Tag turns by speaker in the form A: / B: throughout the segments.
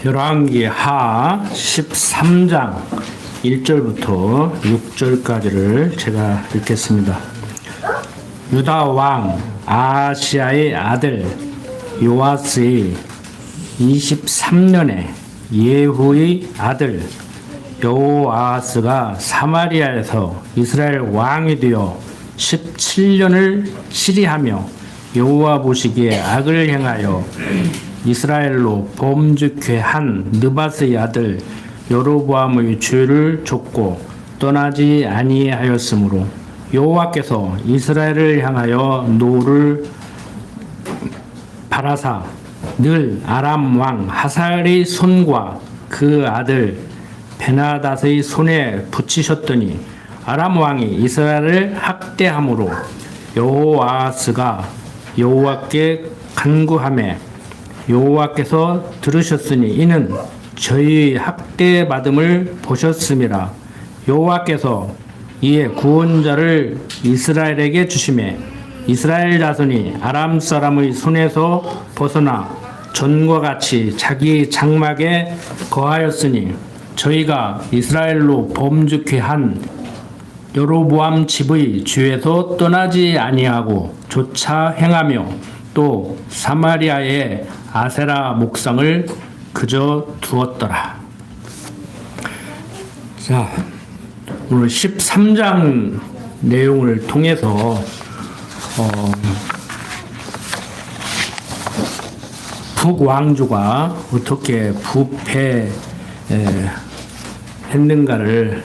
A: 열왕기 하 13장 1절부터 6절까지를 제가 읽겠습니다. 유다 왕 아하시야의 아들 요아스의 23년에 예후의 아들 여호아하스가 사마리아에서 이스라엘 왕이 되어 17년을 치리하며 여호와 보시기에 악을 행하여 이스라엘로 범죄케 한 느밧의 아들 여로보암의 죄를 좇고 떠나지 아니하였으므로 여호와께서 이스라엘을 향하여 노를 바라사 늘 아람 왕 하사엘의 손과 그 아들 베나닷의 손에 붙이셨더니 아람 왕이 이스라엘을 학대함으로 여호아하스가 여호와께 간구하매 여호와께서 들으셨으니 이는 저희 학대받음을 보셨음이라. 여호와께서 이에 구원자를 이스라엘에게 주심에 이스라엘 자손이 아람 사람의 손에서 벗어나 전과 같이 자기 장막에 거하였으니 저희가 이스라엘로 범죄케 한 여로보암 집의 죄에서 떠나지 아니하고 조차 행하며 또 사마리아의 아세라 목상을 그저 두었더라. 자, 오늘 13장 내용을 통해서 북왕조가 어떻게 부패했는가를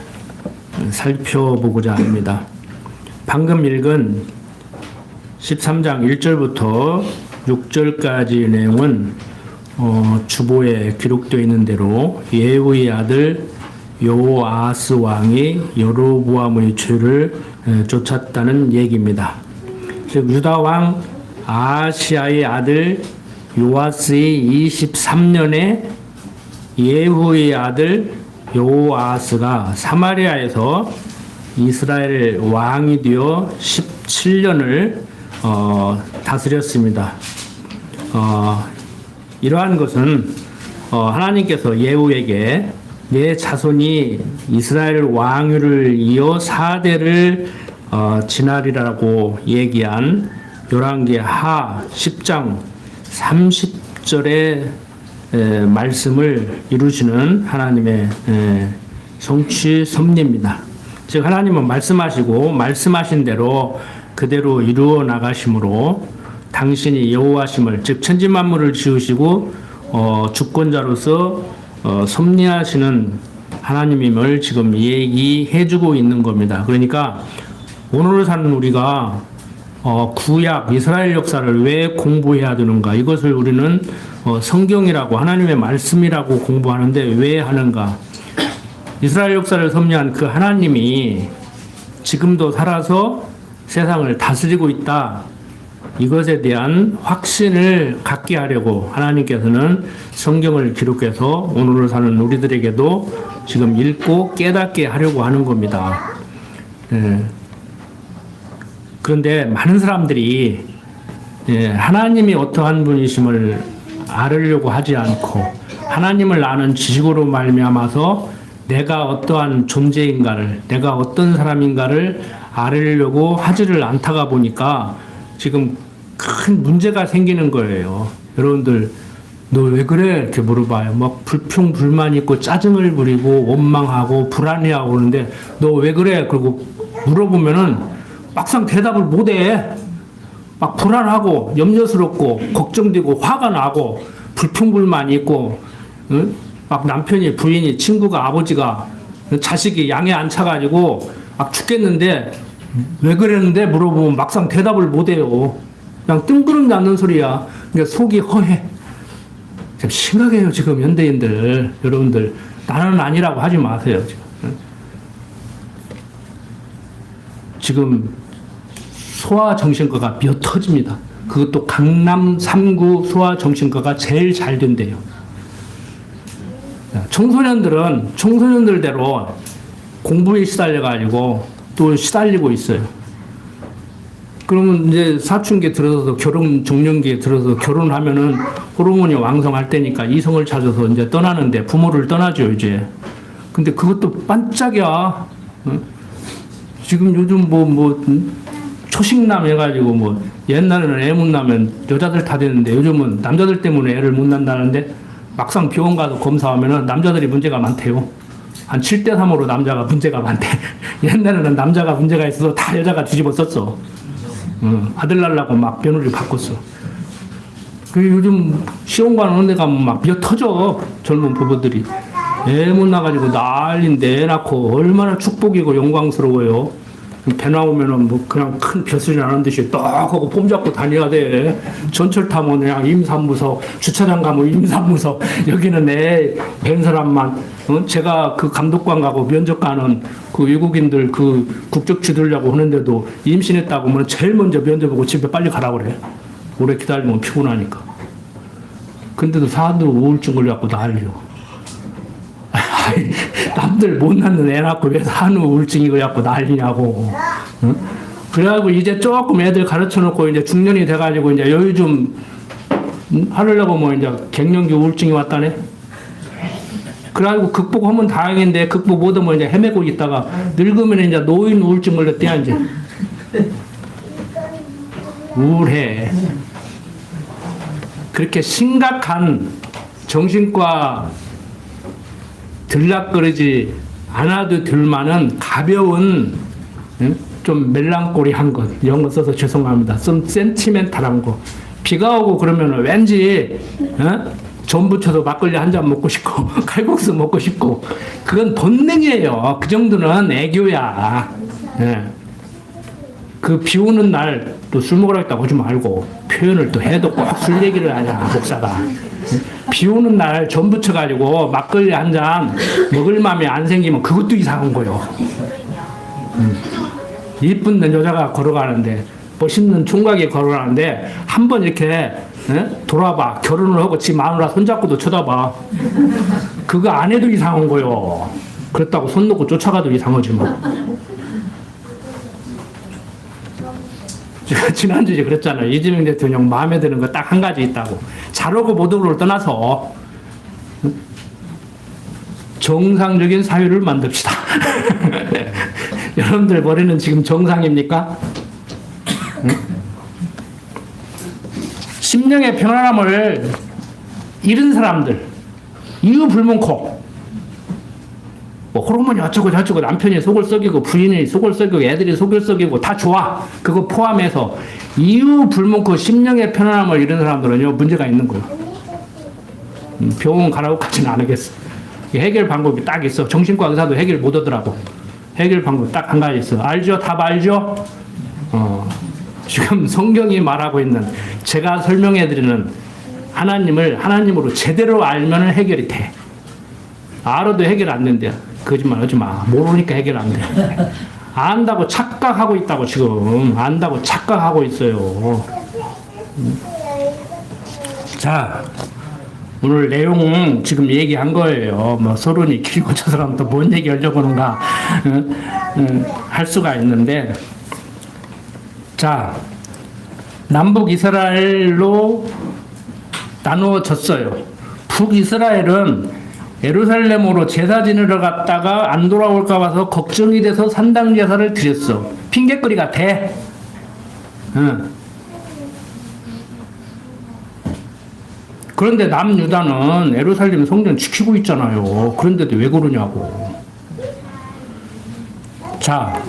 A: 살펴보고자 합니다. 방금 읽은 13장 1절부터 6절까지 내용은 주보에 기록되어 있는 대로 예후의 아들 여호아하스 왕이 여로보암의 죄를 쫓았다는 얘기입니다. 즉 유다 왕 아하시야의 아들 요아스의 23년에 예후의 아들 여호아하스가 사마리아에서 이스라엘 왕이 되어 17년을 다스렸습니다. 이러한 것은 하나님께서 예후에게 내 자손이 이스라엘 왕위를 이어 4대를 지나리라고 얘기한 열왕기 하 10장 30절의 말씀을 이루시는 하나님의 성취 섭리입니다. 즉 하나님은 말씀하시고 말씀하신 대로 그대로 이루어 나가심으로 당신이 여호와심을 즉 천지만물을 지으시고 주권자로서 섭리하시는 하나님임을 지금 얘기해주고 있는 겁니다. 그러니까 오늘을 사는 우리가 구약 이스라엘 역사를 왜 공부해야 되는가? 이것을 우리는 성경이라고 하나님의 말씀이라고 공부하는데 왜 하는가? 이스라엘 역사를 섭리한 그 하나님이 지금도 살아서 세상을 다스리고 있다. 이것에 대한 확신을 갖게 하려고 하나님께서는 성경을 기록해서 오늘을 사는 우리들에게도 지금 읽고 깨닫게 하려고 하는 겁니다. 그런데 많은 사람들이 하나님이 어떠한 분이심을 알으려고 하지 않고 하나님을 아는 지식으로 말미암아서 내가 어떠한 존재인가를 내가 어떤 사람인가를 알으려고 하지를 않다가 보니까 지금 큰 문제가 생기는 거예요. 여러분들 너 왜 그래? 이렇게 물어봐요. 막 불평불만 있고 짜증을 부리고 원망하고 불안해하고 그러는데 너 왜 그래? 그리고 물어보면은 막상 대답을 못해. 막 불안하고 염려스럽고 걱정되고 화가 나고 불평불만이 있고 응? 막 남편이 부인이 친구가 아버지가 자식이 양에 안 차가지고 막 죽겠는데 왜 그랬는데 물어보면 막상 대답을 못해요. 그냥 뜬구름 잡는 소리야. 그러니까 속이 허해. 참 심각해요 지금 현대인들. 여러분들 나는 아니라고 하지 마세요. 지금 소아정신과가 몇 터집니다. 그것도 강남 3구 소아정신과가 제일 잘 된대요. 청소년들은 청소년들대로 공부에 시달려가지고 또 시달리고 있어요. 그러면 이제 사춘기에 들어서 결혼 정년기에 들어서 결혼하면은 호르몬이 왕성할 때니까 이성을 찾아서 이제 떠나는데 부모를 떠나죠 이제. 근데 그것도 반짝이야. 어? 지금 요즘 초식남 해가지고 옛날에는 애 못 낳으면 여자들 다 되는데 요즘은 남자들 때문에 애를 못 낳는다는데 막상 병원 가서 검사하면은 남자들이 문제가 많대요. 한 7대3으로 남자가 문제가 많대. 옛날에는 남자가 문제가 있어서 다 여자가 뒤집어 썼어. 아들 낳으려고 막 며느리 바꿨어. 그 요즘 시험관 오는 데 가면 막 미어 터져. 젊은 부부들이. 애 못 낳아가지고 난리인데 애 낳고 얼마나 축복이고 영광스러워요. 배 나오면은 그냥 큰 벼슬이 나는 듯이 딱 하고 폼 잡고 다녀야 돼. 전철 타면 그냥 임산부석, 주차장 가면 임산부석, 여기는 애 뵌 사람만. 제가 그 감독관 가고 면접 가는 그 외국인들 그 국적 주들려고 하는데도 임신했다고 하면 제일 먼저 면접 보고 집에 빨리 가라 그래. 오래 기다리면 피곤하니까. 근데도 사람들 우울증 걸려갖고 난리요. 남들 못 낳는 애 낳고 왜 한우 우울증이 걸려갖고 난리냐고. 응? 그래가지고 이제 조금 애들 가르쳐 놓고 이제 중년이 돼가지고 이제 여유 좀 하려고 이제 갱년기 우울증이 왔다네. 그래가지고 극복하면 다행인데 극복 못하면 이제 헤매고 있다가 늙으면 이제 노인 우울증 걸렸대야 이제. 우울해. 그렇게 심각한 정신과 들락거리지 않아도 될 만한 가벼운 좀 멜랑콜리한 것 영어 써서 죄송합니다. 좀 센티멘탈한 거. 비가 오고 그러면 왠지 전 부쳐서 막걸리 한 잔 먹고 싶고 칼국수 먹고 싶고 그건 본능이에요. 그 정도는 애교야. 그 비 오는 날 또 술 먹으라 했다고 하지 말고 표현을 또 해도 꼭 술 얘기를 하냐 목사가. 비 오는 날 전 부쳐가지고 막걸리 한 잔 먹을 마음이 안 생기면 그것도 이상한 거요. 이쁜 여자가 걸어가는데 멋있는 총각이 걸어가는데 한번 이렇게 돌아봐. 결혼을 하고 지 마누라 손잡고도 쳐다봐. 그거 안 해도 이상한 거요. 그렇다고 손 놓고 쫓아가도 이상하지 뭐. 제가 지난주에 그랬잖아요. 이재명 대통령 마음에 드는 거 딱 한 가지 있다고. 잘하고 못하고를 떠나서 정상적인 사회를 만듭시다. 여러분들 머리는 지금 정상입니까? 심령의 편안함을 잃은 사람들, 이유 불문코 호르몬이 어쩌고 저쩌고 남편이 속을 썩이고 부인이 속을 썩이고 애들이 속을 썩이고 다 좋아. 그거 포함해서 이유 불문코 심령의 편안함을 잃은 사람들은요 문제가 있는 거예요. 병원 가라고 하지는 않겠어. 해결 방법이 딱 있어. 정신과 의사도 해결 못 하더라고. 해결 방법 딱 한 가지 있어. 알죠? 답 알죠? 지금 성경이 말하고 있는 제가 설명해드리는 하나님을 하나님으로 제대로 알면 해결이 돼. 알아도 해결 안 된대요. 거짓말 하지 마. 모르니까 해결 안 돼. 안다고 착각하고 있다고 지금. 안다고 착각하고 있어요. 자, 오늘 내용 지금 얘기한 거예요. 서론이 길고 저 사람 또 뭔 얘기 하려고 하는가 할 수가 있는데, 자, 남북 이스라엘로 나누어졌어요. 북이스라엘은 예루살렘으로 제사 지내러 갔다가 안 돌아올까 봐서 걱정이 돼서 산당 제사를 드렸어. 핑계거리 같아. 그런데 남유다는 예루살렘 성전 지키고 있잖아요. 그런데도 왜 그러냐고. 자,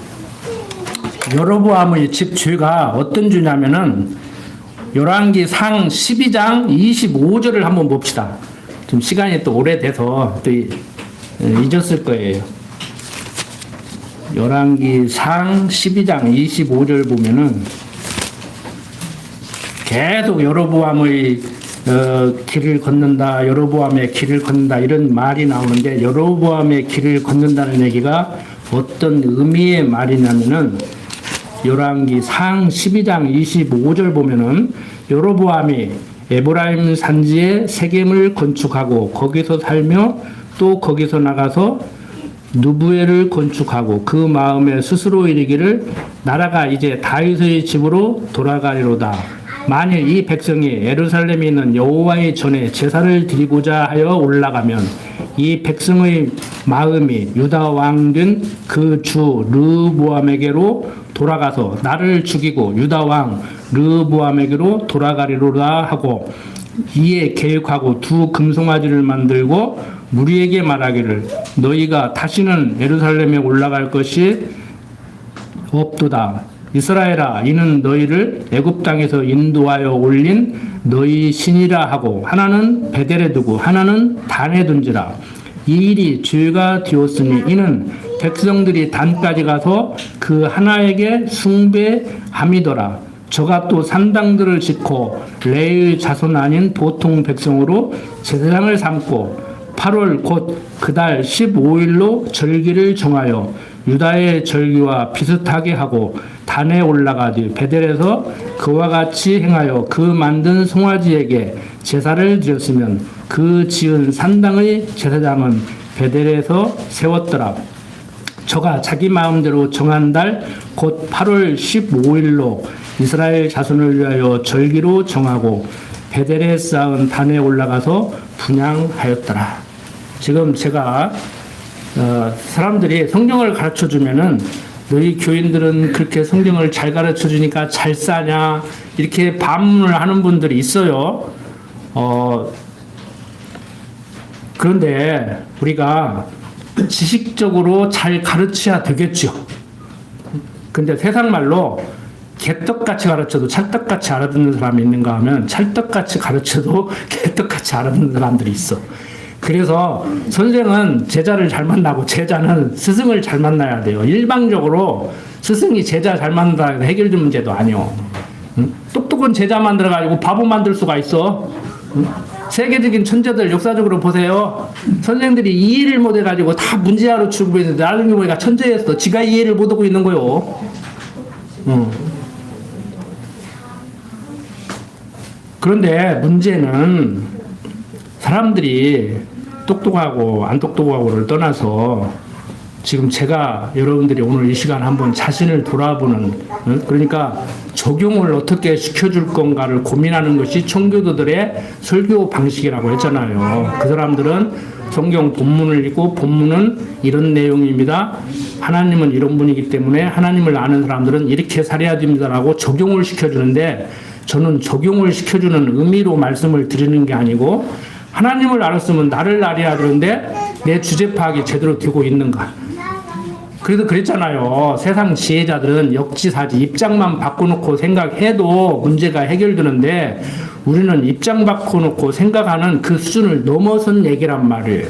A: 여로보암의 집 죄가 어떤 죄냐면은 열왕기 상 12장 25절을 한번 봅시다. 좀 시간이 또 오래돼서 또 잊었을 거예요. 열왕기 상 12장 25절 보면은 계속 여로보암의 길을 걷는다, 여로보암의 길을 걷는다 이런 말이 나오는데 여로보암의 길을 걷는다는 얘기가 어떤 의미의 말이냐면은 열왕기 상 12장 25절 보면은 여로보암이 에브라임 산지에 세겜을 건축하고 거기서 살며 또 거기서 나가서 누부엘을 건축하고 그 마음에 스스로 이르기를 나라가 이제 다윗의 집으로 돌아가리로다. 만일 이 백성이 예루살렘에 있는 여호와의 전에 제사를 드리고자 하여 올라가면 이 백성의 마음이 유다 왕된 그 주 르보암에게로 돌아가서 나를 죽이고 유다 왕 르보암에게로 돌아가리로다 하고 이에 계획하고 두 금송아지를 만들고 무리에게 말하기를 너희가 다시는 예루살렘에 올라갈 것이 없도다. 이스라엘아 이는 너희를 애굽 땅에서 인도하여 올린 너희 신이라 하고 하나는 베델에 두고 하나는 단에 둔지라. 이 일이 죄가 되었으니 이는 백성들이 단까지 가서 그 하나에게 숭배함이더라. 저가 또 산당들을 짓고 레의 자손 아닌 보통 백성으로 제사장을 삼고 8월 곧 그달 15일로 절기를 정하여 유다의 절기와 비슷하게 하고 단에 올라가되 베델에서 그와 같이 행하여 그 만든 송아지에게 제사를 드렸으면 그 지은 산당의 제사장은 베델에서 세웠더라. 저가 자기 마음대로 정한 달 곧 8월 15일로 이스라엘 자손을 위하여 절기로 정하고 베델에 쌓은 단에 올라가서 분향하였더라. 지금 제가 사람들이 성경을 가르쳐 주면은 너희 교인들은 그렇게 성경을 잘 가르쳐 주니까 잘 사냐 이렇게 반문을 하는 분들이 있어요. 그런데 우리가 지식적으로 잘 가르쳐야 되겠죠. 근데 세상 말로 개떡같이 가르쳐도 찰떡같이 알아듣는 사람이 있는가 하면 찰떡같이 가르쳐도 개떡같이 알아듣는 사람들이 있어. 그래서 선생은 제자를 잘 만나고 제자는 스승을 잘 만나야 돼요. 일방적으로 스승이 제자 잘 만나야 해결된 문제도 아니요. 응? 똑똑한 제자 만들어가지고 바보 만들 수가 있어. 응? 세계적인 천재들 역사적으로 보세요. 선생들이 이해를 못해가지고 다 문제아로 취급했는데 나중에 보니까 천재였어. 지가 이해를 못하고 있는 거요. 그런데 문제는 사람들이 똑똑하고 안 똑똑하고를 떠나서 지금 제가 여러분들이 오늘 이 시간 한번 자신을 돌아보는 그러니까 적용을 어떻게 시켜줄 건가를 고민하는 것이 청교도들의 설교 방식이라고 했잖아요. 그 사람들은 성경 본문을 읽고 본문은 이런 내용입니다. 하나님은 이런 분이기 때문에 하나님을 아는 사람들은 이렇게 살아야 됩니다라고 적용을 시켜주는데 저는 적용을 시켜주는 의미로 말씀을 드리는 게 아니고 하나님을 알았으면 나를 알아야 되는데 내 주제 파악이 제대로 되고 있는가. 그래도 그랬잖아요. 세상 지혜자들은 역지사지 입장만 바꿔놓고 생각해도 문제가 해결되는데 우리는 입장 바꿔놓고 생각하는 그 수준을 넘어선 얘기란 말이에요.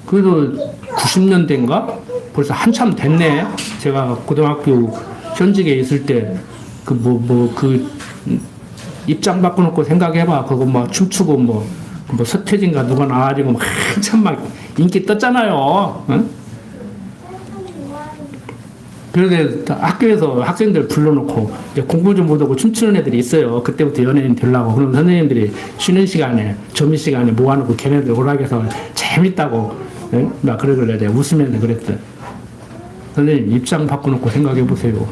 A: 그래도 90년대인가? 벌써 한참 됐네. 제가 고등학교 현직에 있을 때 입장 바꿔놓고 생각해봐. 그거 뭐 춤추고 뭐 서태진가 누가 나와가지고 막 한참 막 인기 떴잖아요. 응? 그런데 학교에서 학생들 불러놓고 공부 좀 못하고 춤추는 애들이 있어요. 그때부터 연예인 되려고. 그럼 선생님들이 쉬는 시간에 점심 시간에 모아놓고 걔네들 오라고 해서 재밌다고 응? 막 그러길래 내가 웃으면서 그랬대. 선생님 입장 바꿔놓고 생각해보세요.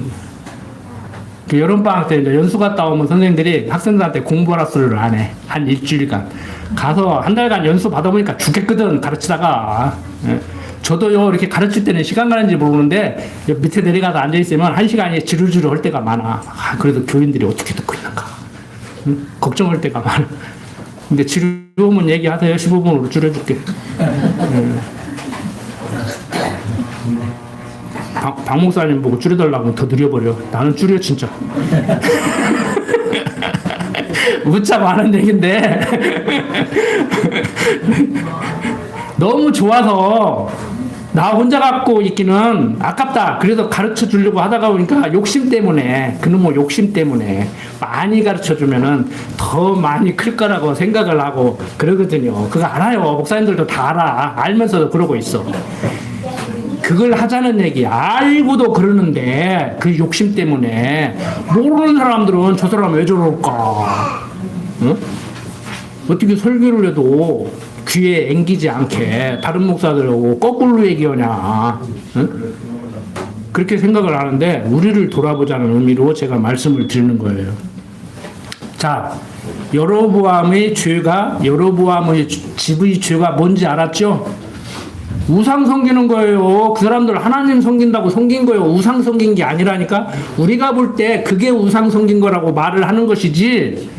A: 여름방학 때 이제 연수 갔다 오면 선생님들이 학생들한테 공부하라 소리를 안 해. 한 일주일간. 가서 한 달간 연수 받아보니까 죽겠거든, 가르치다가. 예. 저도요, 이렇게 가르칠 때는 시간 가는지 모르는데, 밑에 내려가서 앉아있으면 한 시간이 지루지루 할 때가 많아. 그래도 교인들이 어떻게 듣고 있는가. 걱정할 때가 많아. 근데 지루하면 얘기하세요. 15분으로 줄여줄게. 박 목사님 보고 줄여달라고 더 늘려버려. 나는 줄여 진짜. 무척 많은 얘기인데 너무 좋아서 나 혼자 갖고 있기는 아깝다. 그래서 가르쳐 주려고 하다가 보니까 욕심 때문에 그놈의 욕심 때문에 많이 가르쳐 주면은 더 많이 클 거라고 생각을 하고 그러거든요. 그거 알아요. 목사님들도 다 알아. 알면서도 그러고 있어. 그걸 하자는 얘기 알고도 그러는데 그 욕심 때문에 모르는 사람들은 저 사람 왜 저럴까? 응? 어떻게 설교를 해도 귀에 앵기지 않게 다른 목사들하고 거꾸로 얘기하냐. 응? 그렇게 생각을 하는데 우리를 돌아보자는 의미로 제가 말씀을 드리는 거예요. 자, 여로보암의 집의 죄가 뭔지 알았죠? 우상 섬기는 거예요. 그 사람들 하나님 섬긴다고 섬긴 거예요. 우상 섬긴 게 아니라니까. 우리가 볼 때 그게 우상 섬긴 거라고 말을 하는 것이지,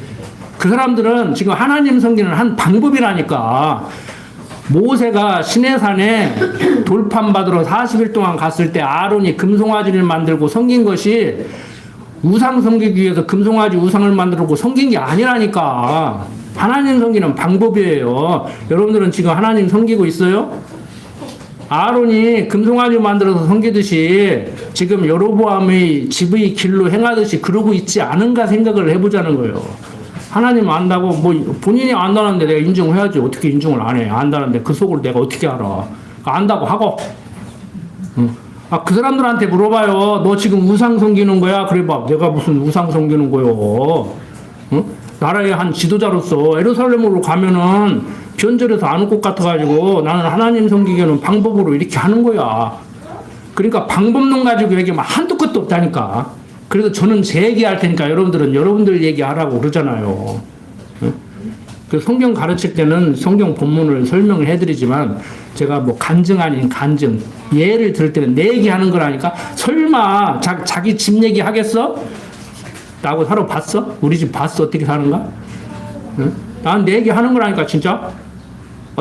A: 그 사람들은 지금 하나님 섬기는 한 방법이라니까. 모세가 시내산에 돌판 받으러 40일 동안 갔을 때 아론이 금송아지를 만들고 섬긴 것이 우상 섬기기 위해서 금송아지 우상을 만들고 섬긴 게 아니라니까. 하나님 섬기는 방법이에요. 여러분들은 지금 하나님 섬기고 있어요? 아론이 금송아지 만들어서 섬기듯이 지금 여로보암의 집의 길로 행하듯이 그러고 있지 않은가 생각을 해보자는 거예요. 하나님 안다고, 뭐 본인이 안다는데 내가 인정해야지. 어떻게 인정을 안 해? 안다는데 그 속을 내가 어떻게 알아? 안다고 하고. 그 사람들한테 물어봐요. 너 지금 우상 섬기는 거야? 그래 봐. 내가 무슨 우상 섬기는 거요? 나라의 한 지도자로서 예루살렘으로 가면은 변절해서 안 올 것 같아가지고 나는 하나님 섬기기는 방법으로 이렇게 하는 거야. 그러니까 방법론 가지고 얘기하면 한도 끝도 없다니까. 그래서 저는 제 얘기할 테니까 여러분들은 여러분들 얘기하라고 그러잖아요. 그 성경 가르칠 때는 성경 본문을 설명을 해드리지만 제가 뭐 간증 아닌 간증 예를 들을 때는 내 얘기하는 거라니까. 설마 자기 집 얘기 하겠어? 나하고 살아봤어? 우리 집 봤어? 어떻게 사는가? 난 내 얘기 하는 거라니까 진짜.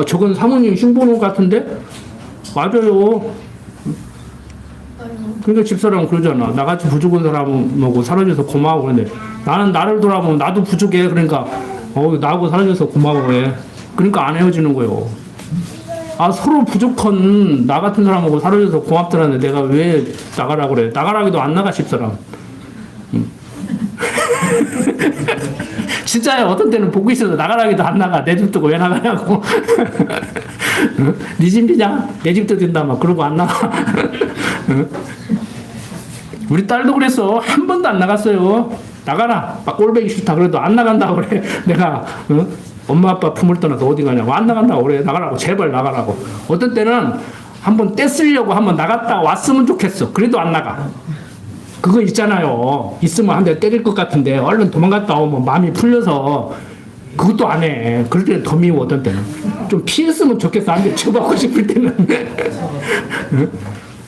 A: 저건 사모님 흉보는 것 같은데? 맞아요. 그러니까 집사람 그러잖아. 나같이 부족한 사람하고 사라져서 고마워. 그런데 나는 나를 돌아보면 나도 부족해. 그러니까 나하고 사라져서 고마워해. 그러니까 안 헤어지는 거예요. 서로 부족한 나 같은 사람하고 사라져서 고맙더라는데 내가 왜 나가라고 그래. 나가라기도 안 나가 집사람. 진짜요. 어떤 때는 보고 있어도 나가라기도 안 나가. 내 집 두고 왜 나가냐고. 네 집이냐? 내 집도 된다 막 그러고 안 나가. 우리 딸도 그랬어. 한 번도 안 나갔어요. 나가라. 막 꼴보기 싫다. 그래도 안 나간다고 그래. 내가 엄마 아빠 품을 떠나서 어디 가냐고. 안 나간다고 그래. 나가라고. 제발 나가라고. 어떤 때는 한번 떼쓰려고 한번 나갔다 왔으면 좋겠어. 그래도 안 나가. 그거 있잖아요. 있으면 한 대 때릴 것 같은데 얼른 도망갔다 오면 마음이 풀려서 그것도 안 해. 그럴 때는 더 미워. 어떤 때는 좀 피했으면 좋겠어. 안 돼. 쳐받고 싶을 때는.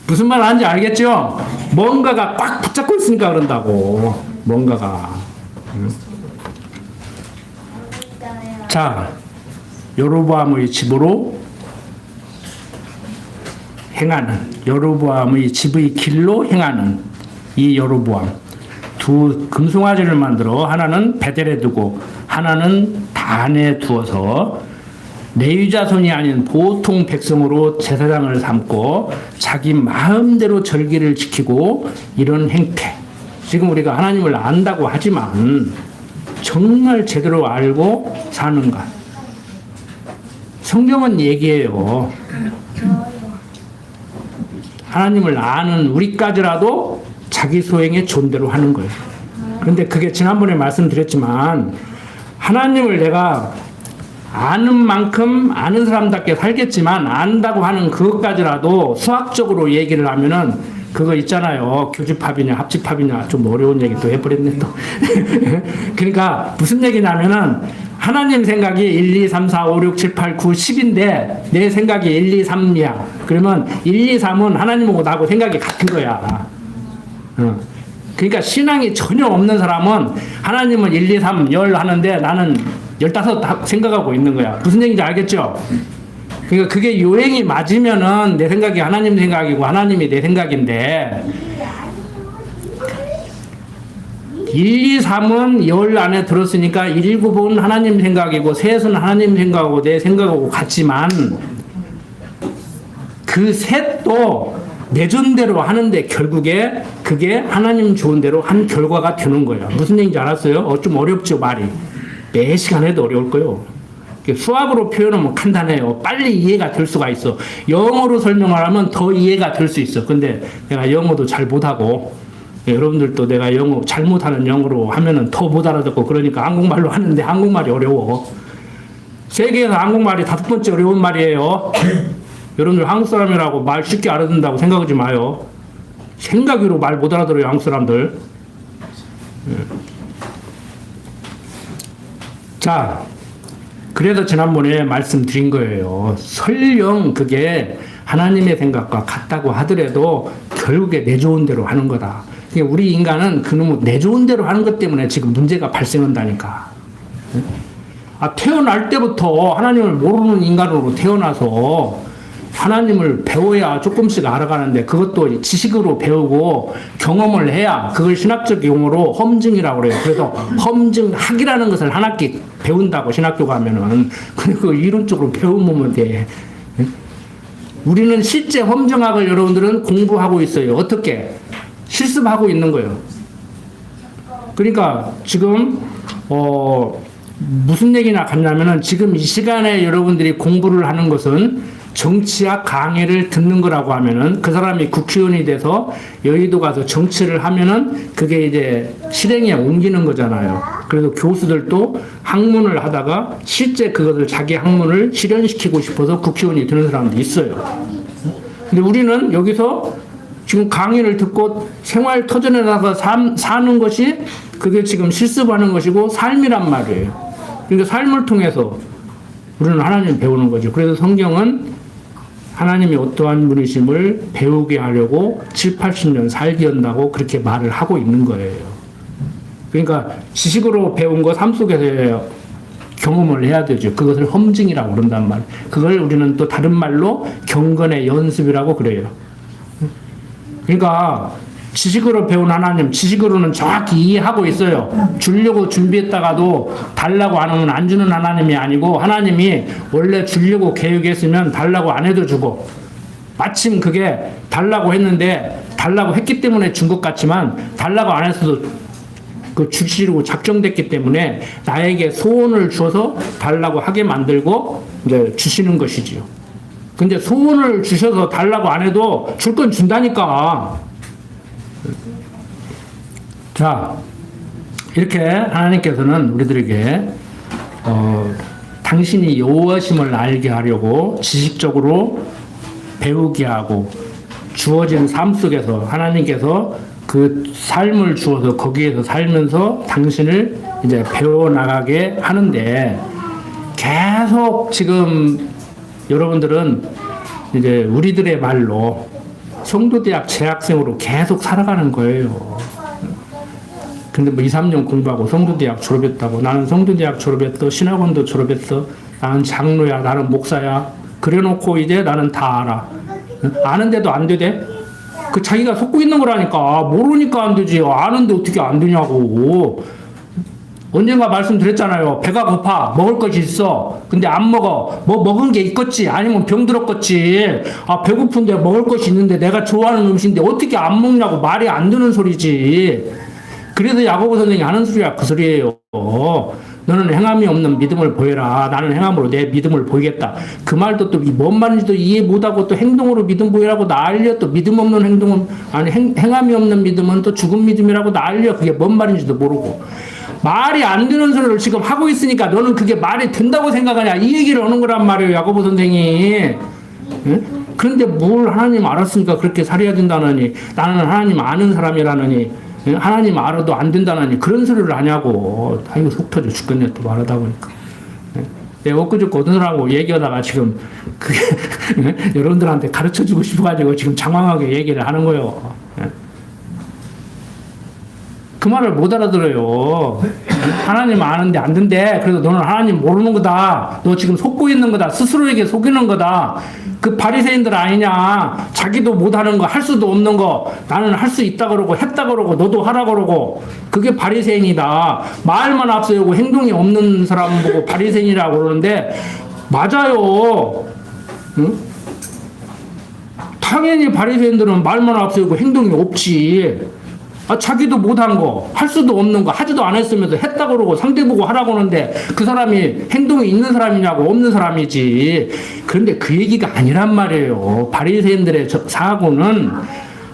A: 무슨 말 하는지 알겠죠? 뭔가가 꽉 붙잡고 있으니까 그런다고. 뭔가가. 자, 여로보암의 집으로 행하는, 여로보암의 집의 길로 행하는 이 여로보암. 두 금송아지를 만들어 하나는 베델에 두고 하나는 단에 두어서 레위 자손이 아닌 보통 백성으로 제사장을 삼고 자기 마음대로 절기를 지키고 이런 행태. 지금 우리가 하나님을 안다고 하지만 정말 제대로 알고 사는가? 성경은 얘기해요. 하나님을 아는 우리까지라도 자기 소행의 존대로 하는 거예요. 그런데 그게 지난번에 말씀드렸지만 하나님을 내가 아는 만큼 아는 사람답게 살겠지만 안다고 하는 그것까지라도 수학적으로 얘기를 하면은 그거 있잖아요. 교집합이냐 합집합이냐 좀 어려운 얘기 또 해버렸네 또. 그러니까 무슨 얘기냐면은 하나님 생각이 1, 2, 3, 4, 5, 6, 7, 8, 9, 10인데 내 생각이 1, 2, 3이야. 그러면 1, 2, 3은 하나님하고 나하고 생각이 같은 거야. 그러니까 신앙이 전혀 없는 사람은 하나님은 1, 2, 3, 10 하는데 나는 15 생각하고 있는 거야. 무슨 얘기인지 알겠죠? 그러니까 그게 요행이 맞으면은 내 생각이 하나님 생각이고 하나님이 내 생각인데 1, 2, 3은 10 안에 들었으니까 7은 하나님 생각이고 셋은 하나님 생각하고 내 생각하고 같지만 그 셋도 내 존대로 하는데 결국에 그게 하나님 좋은 대로 한 결과가 되는 거예요. 무슨 얘기인지 알았어요? 좀 어렵죠 말이. 매 시간 해도 어려울 거예요. 수학으로 표현하면 간단해요. 빨리 이해가 될 수가 있어. 영어로 설명을 하면 더 이해가 될 수 있어. 근데 내가 영어도 잘 못하고 여러분들도 내가 영어 잘못하는 영어로 하면은 더 못 알아듣고 그러니까 한국말로 하는데 한국말이 어려워. 세계에서 한국말이 5번째 어려운 말이에요. 여러분들 한국 사람이라고 말 쉽게 알아듣는다고 생각하지 마요. 생각으로 말 못 알아들어요, 한국 사람들. 자, 그래서 지난번에 말씀드린 거예요. 설령 그게 하나님의 생각과 같다고 하더라도 결국에 내 좋은 대로 하는 거다. 그러니까 우리 인간은 그놈의 내 좋은 대로 하는 것 때문에 지금 문제가 발생한다니까. 태어날 때부터 하나님을 모르는 인간으로 태어나서 하나님을 배워야 조금씩 알아가는데 그것도 지식으로 배우고 경험을 해야 그걸 신학적 용어로 험증이라고 그래요. 그래서 험증학이라는 것을 한 학기 배운다고 신학교 가면은 그리고 이론적으로 배우면 돼. 우리는 실제 험증학을 여러분들은 공부하고 있어요. 어떻게? 실습하고 있는 거예요. 그러니까 지금 무슨 얘기나 같냐면은 지금 이 시간에 여러분들이 공부를 하는 것은 정치학 강의를 듣는 거라고 하면은 그 사람이 국회의원이 돼서 여의도 가서 정치를 하면은 그게 이제 실행에 옮기는 거잖아요. 그래서 교수들도 학문을 하다가 실제 그것을 자기 학문을 실현시키고 싶어서 국회의원이 되는 사람도 있어요. 근데 우리는 여기서 지금 강의를 듣고 생활 터전에 나가 사는 것이 그게 지금 실습하는 것이고 삶이란 말이에요. 그러니까 삶을 통해서 우리는 하나님을 배우는 거죠. 그래서 성경은 하나님이 어떠한 분이심을 배우게 하려고 7, 80년 살게 한다고 그렇게 말을 하고 있는 거예요. 그러니까 지식으로 배운 거 삶 속에서 경험을 해야 되죠. 그것을 험증이라고 그런단 말이에요. 그걸 우리는 또 다른 말로 경건의 연습이라고 그래요. 그러니까 지식으로 배운 하나님, 지식으로는 정확히 이해하고 있어요. 주려고 준비했다가도 달라고 안 하면 안 주는 하나님이 아니고 하나님이 원래 주려고 계획했으면 달라고 안 해도 주고 마침 그게 달라고 했는데 달라고 했기 때문에 준 것 같지만 달라고 안 했어도 그 주시려고 작정됐기 때문에 나에게 소원을 주어서 달라고 하게 만들고 이제 주시는 것이지요. 근데 소원을 주셔서 달라고 안 해도 줄 건 준다니까. 자, 이렇게 하나님께서는 우리들에게 당신이 여호와심을 알게 하려고 지식적으로 배우게 하고 주어진 삶 속에서 하나님께서 그 삶을 주어서 거기에서 살면서 당신을 이제 배워나가게 하는데 계속 지금 여러분들은 이제 우리들의 말로 성도대학 재학생으로 계속 살아가는 거예요. 근데 뭐 2, 3년 공부하고 성도대학 졸업했다고 나는 성도대학 졸업했어 신학원도 졸업했어 나는 장로야 나는 목사야 그래놓고 이제 나는 다 알아. 아는데도 안 되대? 그 자기가 속고 있는 거라니까. 모르니까 안 되지. 아는데 어떻게 안 되냐고. 언젠가 말씀드렸잖아요. 배가 고파. 먹을 것이 있어. 근데 안 먹어. 뭐 먹은 게 있겠지. 아니면 병들었겠지. 배고픈데 먹을 것이 있는데 내가 좋아하는 음식인데 어떻게 안 먹냐고. 말이 안 되는 소리지. 그래서 야고보 선생이 하는 소리가 그 소리예요. 너는 행함이 없는 믿음을 보여라. 나는 행함으로 내 믿음을 보이겠다. 그 말도 또 뭔 말인지도 이해 못하고 또 행동으로 믿음 보이라고 난리야. 또 믿음 없는 행동은 아니 행함이 없는 믿음은 또 죽은 믿음이라고 난리야. 그게 뭔 말인지도 모르고. 말이 안 되는 소리를 지금 하고 있으니까 너는 그게 말이 된다고 생각하냐. 이 얘기를 하는 거란 말이에요. 야고보 선생이. 응? 그런데 뭘 하나님 알았으니까 그렇게 살아야 된다느니. 나는 하나님 아는 사람이라느니. 하나님 알아도 안 된다느니 그런 소리를 하냐고. 아이고 속 터져 죽겠네 또 말하다 보니까. 엊그저께 어떤 사람하고 얘기하다가 지금 그게 여러분들한테 가르쳐주고 싶어가지고 지금 장황하게 얘기를 하는 거예요. 그 말을 못 알아들어요. 하나님 아는데 안 된대. 그래서 너는 하나님 모르는 거다. 너 지금 속고 있는 거다. 스스로에게 속이는 거다. 그 바리새인들 아니냐. 자기도 못하는 거, 할 수도 없는 거 나는 할 수 있다 그러고 했다 그러고 너도 하라 그러고 그게 바리새인이다. 말만 앞서고 행동이 없는 사람 보고 바리새인이라고 그러는데 맞아요. 응? 당연히 바리새인들은 말만 앞서고 행동이 없지. 자기도 못한 거, 할 수도 없는 거, 하지도 않았으면서 했다 그러고 상대 보고 하라고 하는데 그 사람이 행동이 있는 사람이냐고 없는 사람이지. 그런데 그 얘기가 아니란 말이에요. 바리새인들의 사고는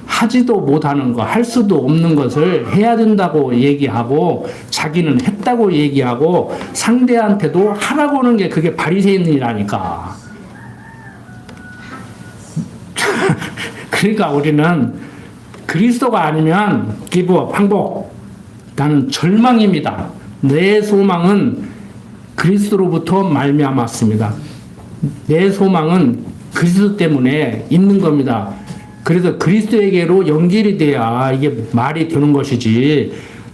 A: 하지도 못하는 거, 할 수도 없는 것을 해야 된다고 얘기하고 자기는 했다고 얘기하고 상대한테도 하라고 하는 게 그게 바리새인이라니까. 그러니까 우리는 그리스도가 아니면 기브업, 항복. 나는 절망입니다. 내 소망은 그리스도로부터 말미암았습니다. 내 소망은 그리스도 때문에 있는 겁니다. 그래서 그리스도에게로 연결이 돼야 이게 말이 되는 것이지.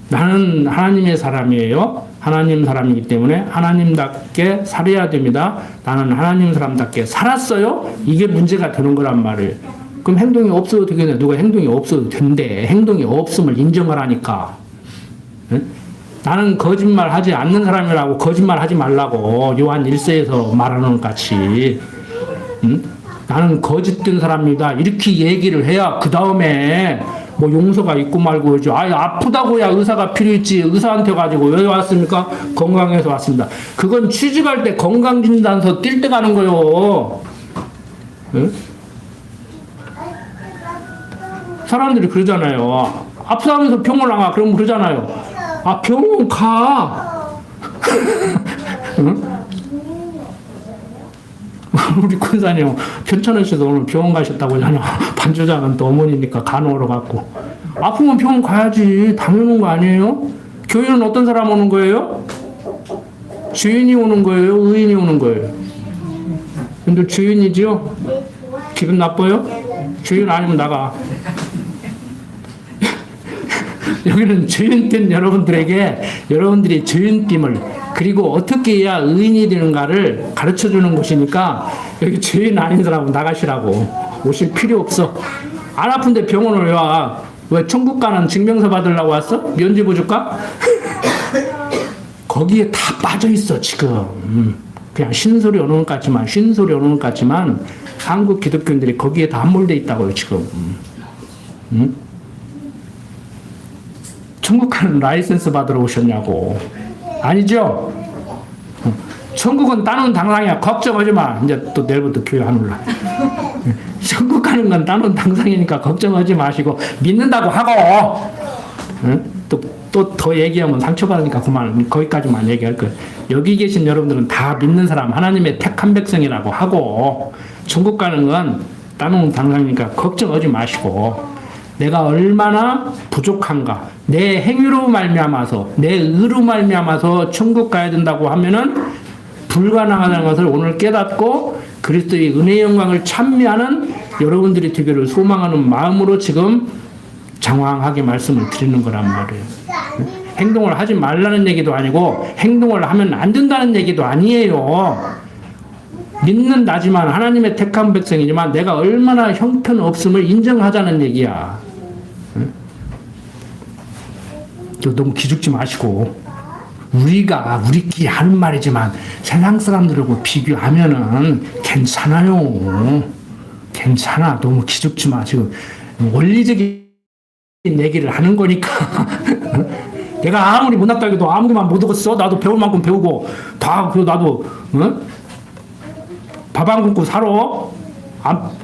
A: 나는 하나님의 사람이에요. 하나님 사람이기 때문에 하나님답게 살아야 됩니다. 나는 하나님 사람답게 살았어요. 이게 문제가 되는 거란 말이에요. 그럼 행동이 없어도 되겠네. 누가 행동이 없어도 된대. 행동이 없음을 인정을 하니까. 응? 나는 거짓말 하지 않는 사람이라고 거짓말 하지 말라고 요한 1서에서 말하는 것 같이. 응? 나는 거짓된 사람입니다. 이렇게 얘기를 해야 그 다음에 뭐 용서가 있고 말고 그러죠. 아프다고야 의사가 필요했지. 의사한테 가지고 왜 왔습니까? 건강해서 왔습니다. 그건 취직할 때 건강진단서 뛸 때 가는 거요. 응? 사람들이 그러잖아요. 아프다면서 병원 안 가. 그럼 그러잖아요. 병원 가. 응? 우리 군사님 편찮으셔서 오늘 병원 가셨다고 하잖아. 반주자는 또 어머니니까 간호하러 갔고. 아프면 병원 가야지. 당연한 거 아니에요? 교회는 어떤 사람 오는 거예요? 주인이 오는 거예요? 의인이 오는 거예요? 근데 주인이지요? 기분 나빠요? 주인 아니면 나가. 여기는 주인된 여러분들에게 여러분들이 주인됨을 그리고 어떻게 해야 의인이 되는가를 가르쳐주는 곳이니까 여기 주인 아닌 사람은 나가시라고. 오실 필요 없어. 안 아픈데 병원을 왜 와? 왜 천국 가는 증명서 받으려고 왔어? 면죄부 줄까? 거기에 다 빠져있어 지금. 그냥 신소리 오는 것 같지만 쉰소리 오는 것 같지만 한국 기독교인들이 거기에 다 함몰돼 있다고요 지금. 천국 가는 라이센스 받으러 오셨냐고. 아니죠? 천국은 따놓은 당상이야. 걱정하지 마. 이제 또 내일부터 교회 안 올라. 천국 가는 건 따놓은 당상이니까 걱정하지 마시고 믿는다고 하고. 또 더 얘기하면 상처받으니까 그만 거기까지만 얘기할 거예요. 여기 계신 여러분들은 다 믿는 사람 하나님의 택한 백성이라고 하고 천국 가는 건 따놓은 당상이니까 걱정하지 마시고 내가 얼마나 부족한가 내 행위로 말미암아서 내 의로 말미암아서 천국 가야 된다고 하면은 불가능하다는 것을 오늘 깨닫고 그리스도의 은혜의 영광을 찬미하는 여러분들이 되기를 소망하는 마음으로 지금 장황하게 말씀을 드리는 거란 말이에요. 행동을 하지 말라는 얘기도 아니고 행동을 하면 안 된다는 얘기도 아니에요. 믿는다지만 하나님의 택한 백성이지만 내가 얼마나 형편없음을 인정하자는 얘기야. 너무 기죽지 마시고 우리끼리 하는 말이지만 세상 사람들하고 비교하면은 괜찮아요. 괜찮아. 너무 기죽지 마. 지금 원리적인 얘기를 하는 거니까. 내가 아무리 못났다 해도 아무리만 못 얻었어. 나도 배울 만큼 배우고 다 그 나도 밥 안 굶고 살아.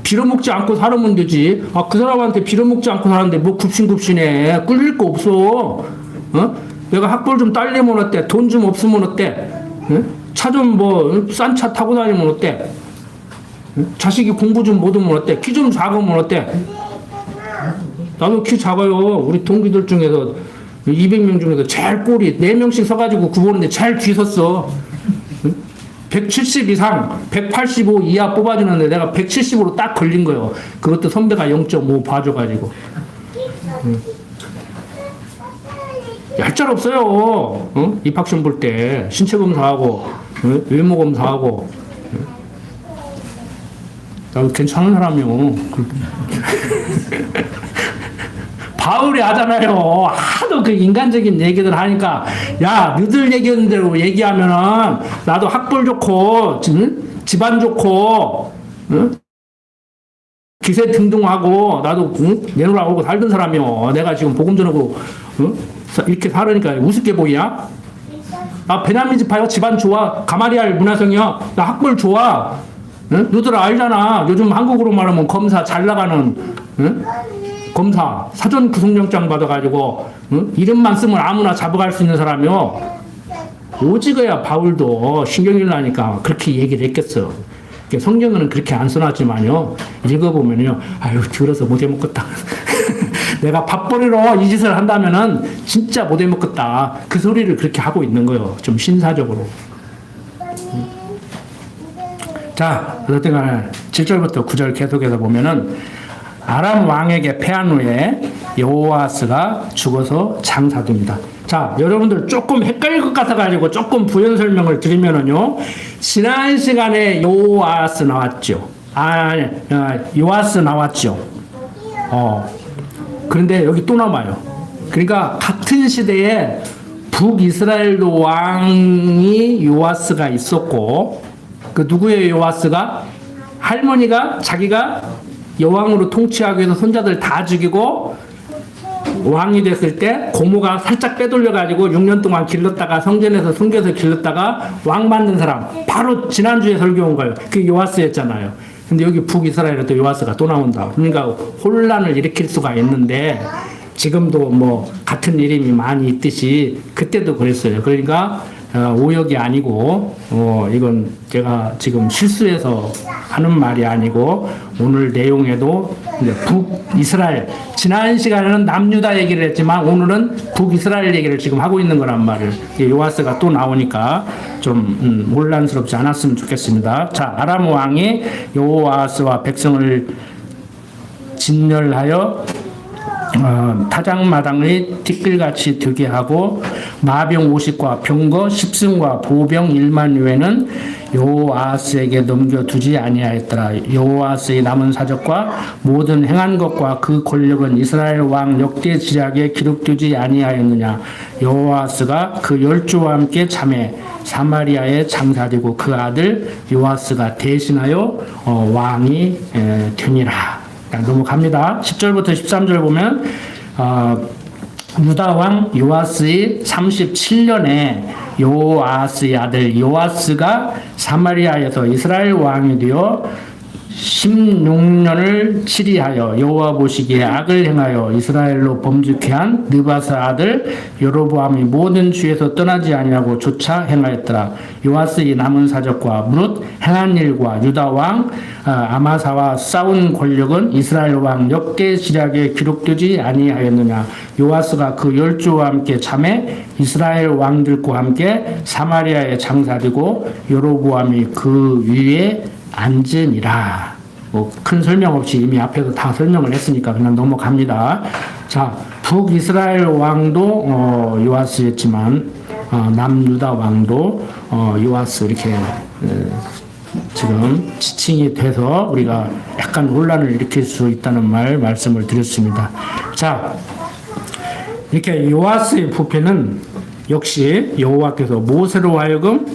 A: 빌어먹지 않고 살으면 되지. 그 사람한테 빌어먹지 않고 사는데 뭐 굽신굽신해. 꿀릴 거 없어. 내가 학벌 좀 딸리면 어때? 돈 좀 없으면 어때? 차 좀 뭐 싼 차 타고 다니면 어때? 자식이 공부 좀 못하면 어때? 키 좀 작으면 어때? 나도 키 작아요. 우리 동기들 중에서 200명 중에서 제일 꼴이 4명씩 서가지고 구보는데 제일 뒤 섰어. 170 이상, 185 이하 뽑아주는데 내가 170으로 딱 걸린 거예요. 그것도 선배가 0.5 봐줘가지고. 얄짤 없어요. 입학시험 볼 때 신체 검사하고 외모 검사하고. 나도 괜찮은 사람이요. 바울이 하잖아요. 하도 그 인간적인 얘기들 하니까 야 너들 얘기하는 대로 얘기하면은 나도 학벌 좋고 집안 좋고 기세 등등하고 나도 내놓으라고 하고 살던 사람이요. 내가 지금 복음 전하고 이렇게 살으니까 우습게 보이냐? 나 베냐민 지파요. 집안 좋아. 가마리알 문화성이야. 나 학벌 좋아. 너들 알잖아. 요즘 한국으로 말하면 검사 잘 나가는 검사 사전 구속영장 받아가지고 이름만 쓰면 아무나 잡아갈 수 있는 사람이요. 오직어야 바울도 신경질 나니까 그렇게 얘기를 했겠어. 성경은 그렇게 안 써놨지만요. 읽어보면요. 아유, 들어서 못해 먹겠다. 내가 밥벌이로 이 짓을 한다면은 진짜 못해 먹겠다. 그 소리를 그렇게 하고 있는 거예요. 좀 신사적으로. 자, 어쨌든 간에 7절부터 9절 계속해서 보면은 아람 왕에게 패한 후에 여호아스가 죽어서 장사됩니다. 자, 여러분들 조금 헷갈릴 것 같아가지고 조금 부연 설명을 드리면은요. 지난 시간에 여호아스 나왔죠. 요아스 나왔죠. 그런데 여기 또 남아요. 그러니까 같은 시대에 북이스라엘도 왕이 요아스가 있었고, 그 누구의 요아스가? 할머니가 자기가 여왕으로 통치하기 위해서 손자들 다 죽이고 왕이 됐을 때 고모가 살짝 빼돌려가지고 6년 동안 길렀다가 성전에서 숨겨서 길렀다가 왕 만든 사람, 바로 지난주에 설교온 거예요. 그게 요아스였잖아요. 근데 여기 북이스라엘에 또 요아스가 또 나온다. 그러니까 혼란을 일으킬 수가 있는데 지금도 뭐 같은 이름이 많이 있듯이 그때도 그랬어요. 그러니까 오역이 아니고 이건 제가 지금 실수해서 하는 말이 아니고 오늘 내용에도 북이스라엘, 지난 시간에는 남유다 얘기를 했지만 오늘은 북이스라엘 얘기를 지금 하고 있는 거란 말을, 요아스가 또 나오니까 좀 혼란스럽지 않았으면 좋겠습니다. 자, 아람 왕이 요아스와 백성을 진멸하여 타작마당을 티끌같이 되게 하고 마병 50과 병거 10승과 보병 1만 외에는 여호아스에게 넘겨두지 아니하였더라. 여호아스의 남은 사적과 모든 행한 것과 그 권력은 이스라엘 왕 역대 지략에 기록되지 아니하였느냐. 여호아스가 그 10주와 함께 참에 사마리아에 장사되고 그 아들 요아스가 대신하여 왕이 되니라. 넘어갑니다. 10절부터 13절 보면 유다 왕 요아스의 37년에 요아스의 아들 요아스가 사마리아에서 이스라엘 왕이 되어 16년을 치리하여 여호와 보시기에 악을 행하여 이스라엘로 범죄케 한 느바스 아들 여로보암이 모든 주에서 떠나지 아니하고 조차 행하였더라. 요아스의 남은 사적과 무릇 행한 일과 유다 왕 아마사와 싸운 권력은 이스라엘 왕 역대 지략에 기록되지 아니하였느냐. 요아스가 그 10주와 함께 참에 이스라엘 왕들과 함께 사마리아에 장사되고 여로보암이 그 위에 앉으니라. 뭐 큰 설명 없이 이미 앞에서 다 설명을 했으니까 그냥 넘어갑니다. 자, 북이스라엘 왕도 요아스였지만 남유다 왕도 요아스 이렇게 지금 지칭이 돼서 우리가 약간 혼란을 일으킬 수 있다는 말씀을 드렸습니다. 자, 이렇게 요아스의 부패는 역시 여호와께서 모세로 하여금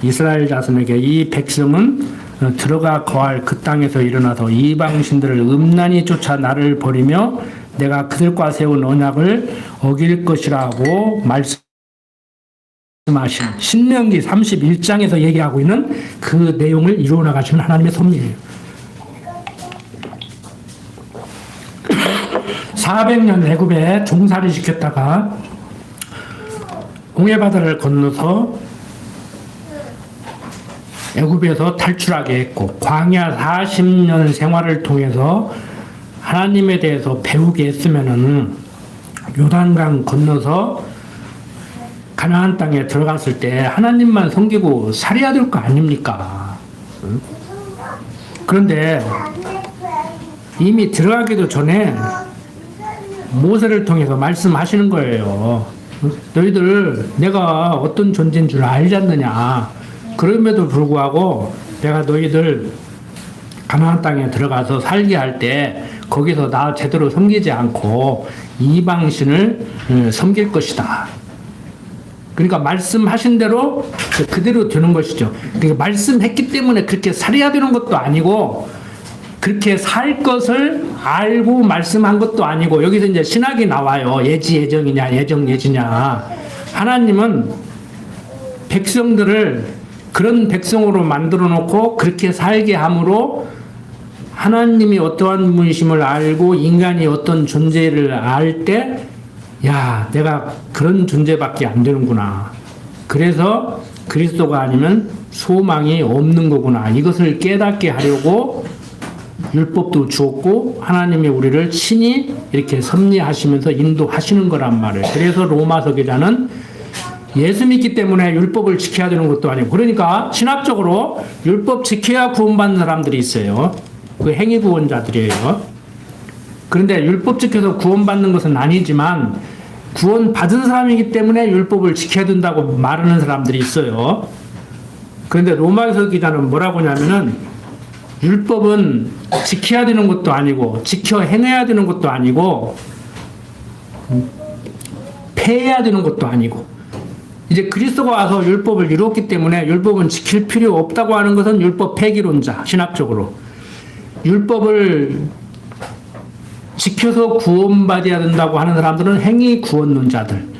A: 이스라엘 자손에게 이 백성은 들어가 거할 그 땅에서 일어나서 이방신들을 음란히 쫓아 나를 버리며 내가 그들과 세운 언약을 어길 것이라고 말씀하신 신명기 31장에서 얘기하고 있는 그 내용을 이루어 나가시는 하나님의 섭리예요. 400년 애굽에 종살이 시켰다가 홍해바다를 건너서 애굽에서 탈출하게 했고 광야 40년 생활을 통해서 하나님에 대해서 배우게 했으면은 요단강 건너서 가나안 땅에 들어갔을 때 하나님만 섬기고 살아야 될 거 아닙니까? 그런데 이미 들어가기도 전에 모세를 통해서 말씀하시는 거예요. 너희들 내가 어떤 존재인 줄 알지 않느냐. 그럼에도 불구하고 내가 너희들 가나안 땅에 들어가서 살게 할 때 거기서 나 제대로 섬기지 않고 이방신을 섬길 것이다. 그러니까 말씀하신 대로 그대로 되는 것이죠. 그러니까 말씀했기 때문에 그렇게 살아야 되는 것도 아니고 그렇게 살 것을 알고 말씀한 것도 아니고 여기서 이제 신학이 나와요. 예지 예정이냐 예정 예지냐. 하나님은 백성들을 그런 백성으로 만들어 놓고 그렇게 살게 함으로 하나님이 어떠한 분이심을 알고 인간이 어떤 존재를 알 때, 야, 내가 그런 존재밖에 안 되는구나. 그래서 그리스도가 아니면 소망이 없는 거구나. 이것을 깨닫게 하려고 율법도 주었고 하나님이 우리를 친히 이렇게 섭리하시면서 인도하시는 거란 말이에요. 그래서 로마서 기자는 예수 믿기 때문에 율법을 지켜야 되는 것도 아니고, 그러니까 신학적으로 율법 지켜야 구원받는 사람들이 있어요. 그 행위 구원자들이에요. 그런데 율법 지켜서 구원받는 것은 아니지만 구원받은 사람이기 때문에 율법을 지켜야 된다고 말하는 사람들이 있어요. 그런데 로마서 기자는 뭐라고 하냐면은 율법은 지켜야 되는 것도 아니고 지켜 행해야 되는 것도 아니고 폐해야 되는 것도 아니고, 이제 그리스도가 와서 율법을 이루었기 때문에 율법은 지킬 필요 없다고 하는 것은 율법 폐기론자, 신학적으로. 율법을 지켜서 구원받아야 된다고 하는 사람들은 행위 구원론자들.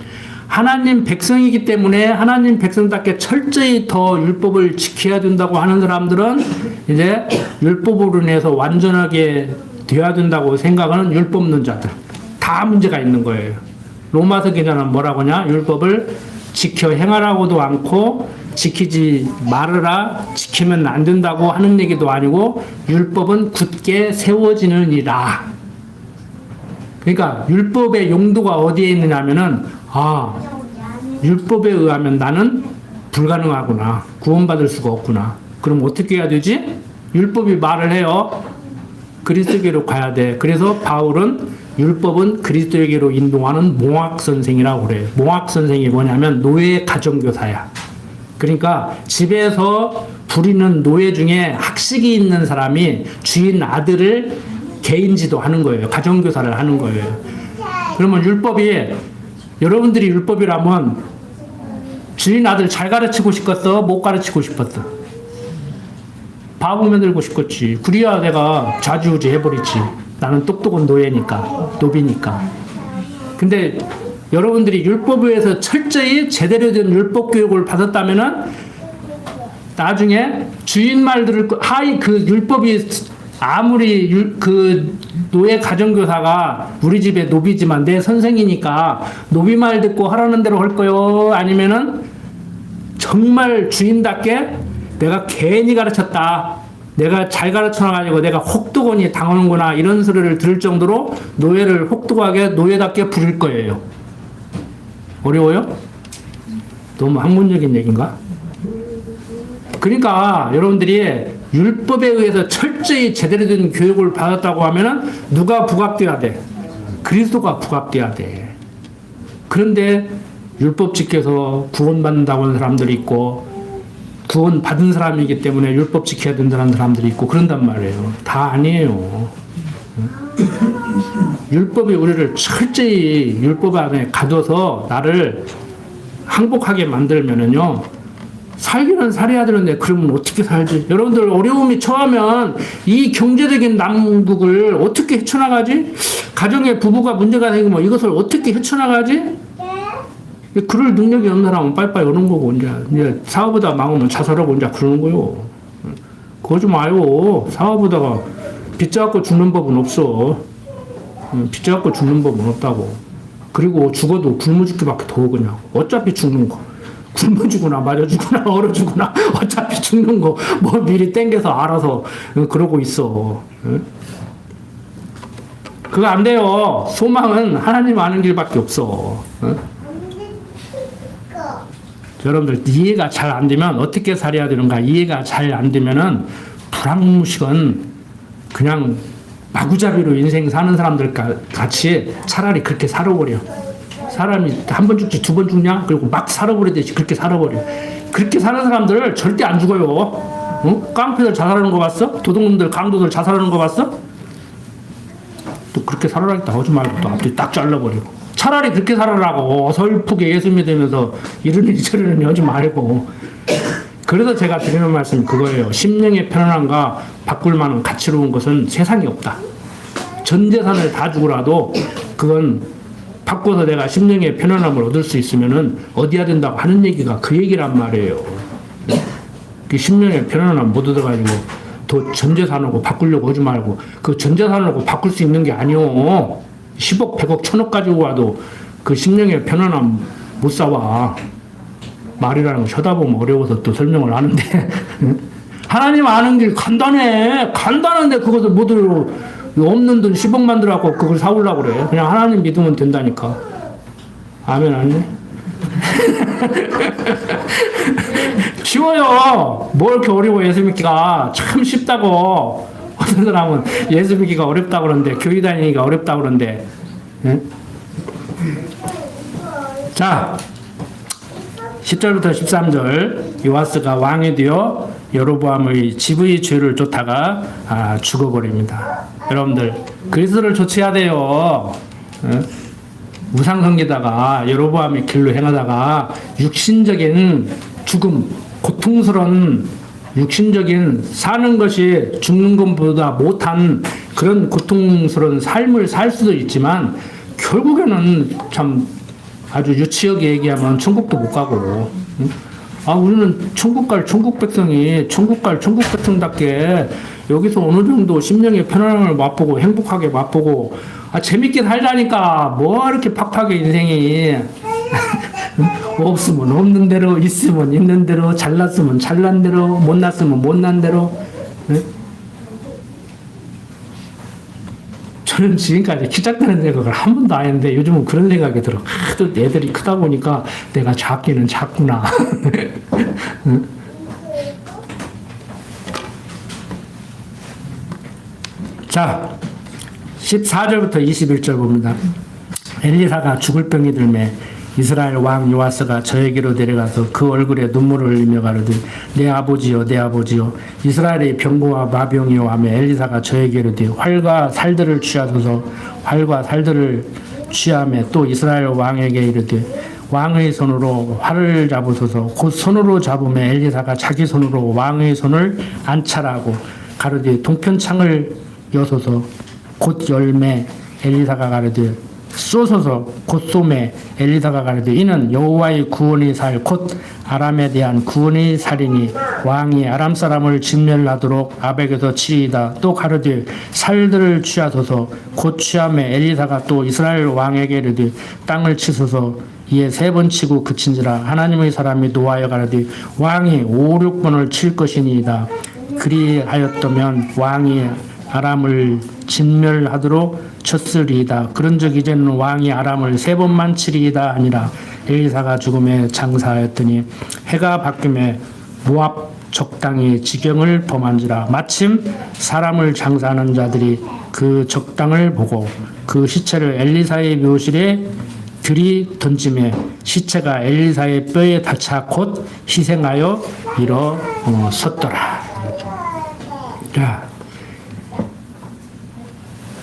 A: 하나님 백성이기 때문에 하나님 백성답게 철저히 더 율법을 지켜야 된다고 하는 사람들은 이제 율법으로 인해서 완전하게 되어야 된다고 생각하는 율법론자들. 다 문제가 있는 거예요. 로마서 기자는 뭐라고 하냐? 율법을 지켜 행하라고도 않고 지키지 말으라, 지키면 안 된다고 하는 얘기도 아니고 율법은 굳게 세워지느니라. 그러니까 율법의 용도가 어디에 있느냐면은, 아, 율법에 의하면 나는 불가능하구나. 구원받을 수가 없구나. 그럼 어떻게 해야 되지? 율법이 말을 해요. 그리스도에게로 가야 돼. 그래서 바울은 율법은 그리스도에게로 인도하는 몽학 선생이라고 그래요. 몽학 선생이 뭐냐면 노예 가정교사야. 그러니까 집에서 부리는 노예 중에 학식이 있는 사람이 주인 아들을 개인지도 하는 거예요. 가정교사를 하는 거예요. 그러면 율법이, 여러분들이 율법이라면 주인 아들 잘 가르치고 싶었어? 못 가르치고 싶었어? 바보 만들고 싶겠지. 그래야 내가 좌지우지 해버리지. 나는 똑똑한 노예니까, 노비니까. 근데 여러분들이 율법에 의해서 철저히 제대로 된 율법 교육을 받았다면은 나중에 주인 말들을, 그 율법이 아무리 그 노예 가정교사가 우리 집에 노비지만 내 선생이니까 노비 말 듣고 하라는 대로 할 거요? 아니면은 정말 주인답게 내가 괜히 가르쳤다, 내가 잘 가르쳐놔가지고 내가 혹독하니 당하는구나, 이런 소리를 들을 정도로 노예를 혹독하게 노예답게 부릴 거예요. 어려워요? 너무 학문적인 얘기인가? 그러니까 여러분들이 율법에 의해서 철저히 제대로 된 교육을 받았다고 하면은 누가 부각돼야 돼? 그리스도가 부각돼야 돼. 그런데 율법 지켜서 구원받는다고 하는 사람들이 있고, 구원받은 사람이기 때문에 율법 지켜야 된다는 사람들이 있고 그런단 말이에요. 다 아니에요. 율법이 우리를 철저히 율법 안에 가둬서 나를 항복하게 만들면은요, 살기는 살아야 되는데 그러면 어떻게 살지? 여러분들 어려움이 처하면 이 경제적인 난국을 어떻게 헤쳐나가지? 가정에 부부가 문제가 생기면 이것을 어떻게 헤쳐나가지? 그럴 능력이 없는 사람은 빨리빨리 오는 거고, 이제 사업하다 망하면 자살하고 이제 그러는 거요. 그러지 마요. 사업하다가 빚져갖고 죽는 법은 없어. 빚져갖고 죽는 법은 없다고. 그리고 죽어도 굶어 죽기밖에 더 그냥. 어차피 죽는 거. 굶어 죽거나 맞아 죽거나 얼어 죽거나 어차피 죽는 거 뭐 미리 땡겨서 알아서 그러고 있어. 그거 안 돼요. 소망은 하나님 아는 길밖에 없어. 여러분들 이해가 잘 안 되면 어떻게 살아야 되는가 이해가 잘 안 되면은 불황무식은 그냥 마구잡이로 인생 사는 사람들 같이 차라리 그렇게 살아버려. 사람이 한 번 죽지 두 번 죽냐? 그리고 막 살아버리듯이 그렇게 살아버려. 그렇게 사는 사람들 절대 안 죽어요. 어? 깡패들 자살하는 거 봤어? 도둑놈들, 강도들 자살하는 거 봤어? 또 그렇게 살아라겠다 하지 말고 또 앞뒤 딱 잘라버리고. 차라리 그렇게 살아라고 어설프게 예수 믿으면서 이런 일 저런 일 하지 말고. 그래서 제가 드리는 말씀이 그거예요. 심령의 편안함과 바꿀 만한 가치로운 것은 세상에 없다. 전 재산을 다 주고라도 그건 바꿔서 내가 심령의 편안함을 얻을 수 있으면은 어디야 된다고 하는 얘기가 그 얘기란 말이에요. 그 심령의 편안함 못 얻어가지고 더 전재산으로 바꾸려고 하지 말고, 그 전재산으로 바꿀 수 있는 게 아니오. 10억, 100억, 1000억 가지고 와도 그 심령의 편안함 못 사와. 말이라는 거 쳐다보면 어려워서 또 설명을 하는데. 하나님 아는 길 간단해. 간단한데 그것을 모두 없는 돈 10억만 들어갖고 그걸 사오려고 그래. 그냥 하나님 믿으면 된다니까. 아멘, 아멘. 쉬워요. 뭐 이렇게 어려워, 예수 믿기가. 참 쉽다고. 어떤 사람은 예수 믿기가 어렵다고 그러는데, 교회 다니기가 어렵다고 그러는데. 응? 자, 10절부터 13절. 요아스가 왕이 되어 여로보암의 집의 죄를 쫓다가 죽어버립니다. 여러분들, 그리스도를 좇아야 돼요. 응? 우상성기다가 여로보암의 길로 행하다가 육신적인 죽음, 고통스러운 육신적인 사는 것이 죽는 것보다 못한 그런 고통스러운 삶을 살 수도 있지만 결국에는 참 아주 유치하게 얘기하면 천국도 못 가고, 응? 우리는 천국 갈 천국 백성이 천국 갈 천국 백성답게 여기서 어느 정도 심령의 편안함을 맛보고 행복하게 맛보고 재밌게 살자니까 뭐 이렇게 팍팍해 인생이. 없으면 없는 대로, 있으면 있는 대로, 잘났으면 잘난 대로, 못났으면 못난 대로. 네? 저는 지금까지 키 작다는 생각을 한 번도 안 했는데 요즘은 그런 생각이 들어. 또 애들이 크다 보니까 내가 작기는 작구나. 응? 자, 14절부터 21절 봅니다. 엘리사가 죽을 병이 들매 이스라엘 왕 요아스가 저에게로 내려가서 그 얼굴에 눈물을 흘리며 가로되 내 아버지여 내 아버지여 이스라엘의 병고와 마병이요 하며 엘리사가 저에게로 되어 활과 살들을 취하소서 활과 살들을 취하며 또 이스라엘 왕에게 이르되 왕의 손으로 활을 잡으소서. 곧 손으로 잡으며 엘리사가 자기 손으로 왕의 손을 안찰하고 가로되 동편창을 여소서. 곧 열매 엘리사가 가로되 쏘소서. 곧 쏘매 엘리사가 가로되 이는 여호와의 구원의 살 곧 아람에 대한 구원의 살이니 왕이 아람 사람을 진멸하도록 아벡에서 치리이다. 또 가로되 살들을 취하소서. 곧 취하매 엘리사가 또 이스라엘 왕에게 이르되 땅을 치소서. 이에 3번 치고 그친지라. 하나님의 사람이 노하여 가로되 왕이 5, 6번을 칠 것이니이다. 그리하였다면 왕이 아람을 진멸하도록 쳤으리이다. 그런즉 이제는 왕이 아람을 3번만 치리이다 하니라. 엘리사가 죽음에 장사하였더니 해가 바뀌매 모압 적당히 지경을 범한지라. 마침 사람을 장사하는 자들이 그 적당을 보고 그 시체를 엘리사의 묘실에 들이 던짐에 시체가 엘리사의 뼈에 닿자 곧 희생하여 일어섰더라. 자,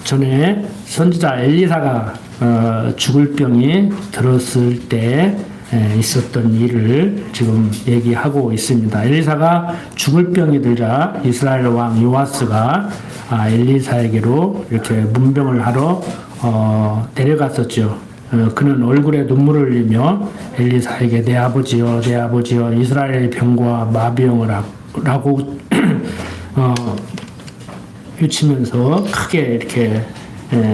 A: 전에 선지자 엘리사가 죽을 병이 들었을 때 있었던 일을 지금 얘기하고 있습니다. 엘리사가 죽을 병이 들자 이스라엘 왕 요아스가 엘리사에게로 이렇게 문병을 하러 내려갔었죠. 그는 얼굴에 눈물을 흘리며 엘리사에게 내 아버지여 내 아버지여 이스라엘의 병과 마병을 라고 외치면서 크게 이렇게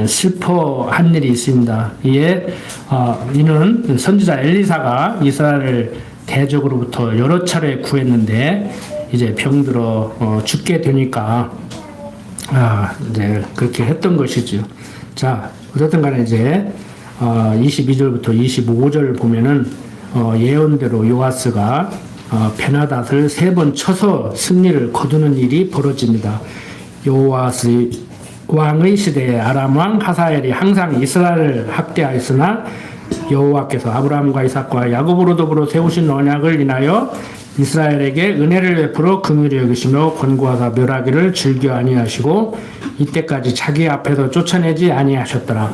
A: 슬퍼한 일이 있습니다. 이에 이는 선지자 엘리사가 이스라엘을 대적으로부터 여러 차례 구했는데 이제 병들어 죽게 되니까 이제 그렇게 했던 것이죠. 자, 어쨌든 간에 이제 22절부터 25절 보면은 예언대로 요아스가 베나닷을 3번 쳐서 승리를 거두는 일이 벌어집니다. 요아스 왕의 시대에 아람 왕 하사엘이 항상 이스라엘을 학대하였으나 여호와께서 아브라함과 이삭과 야곱으로 더불어 세우신 언약을 인하여 이스라엘에게 은혜를 베풀어 긍휼히 여기시며 권고하사 멸하기를 즐겨 아니하시고 이때까지 자기 앞에서 쫓아내지 아니하셨더라.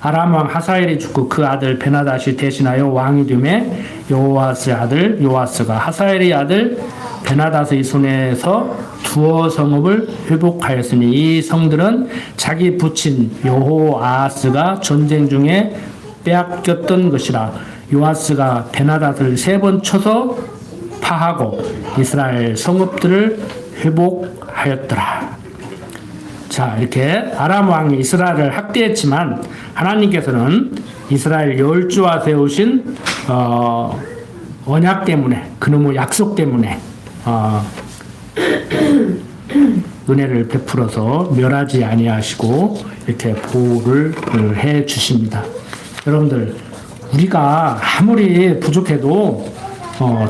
A: 아람 왕 하사엘이 죽고 그 아들 베나닷이 대신하여 왕이 되매 여호아스의 아들 요아스가 하사엘의 아들 베나닷의 손에서 두어 성읍을 회복하였으니 이 성들은 자기 부친 여호아스가 전쟁 중에 빼앗겼던 것이라. 요아스가 베나닷을 3번 쳐서 파하고 이스라엘 성읍들을 회복하였더라. 하였더라. 자, 이렇게 아람 왕이 이스라엘을 학대했지만 하나님께서는 이스라엘 열조와 세우신 언약 때문에, 그놈의 약속 때문에 은혜를 베풀어서 멸하지 아니하시고 이렇게 보호를 해 주십니다. 여러분들, 우리가 아무리 부족해도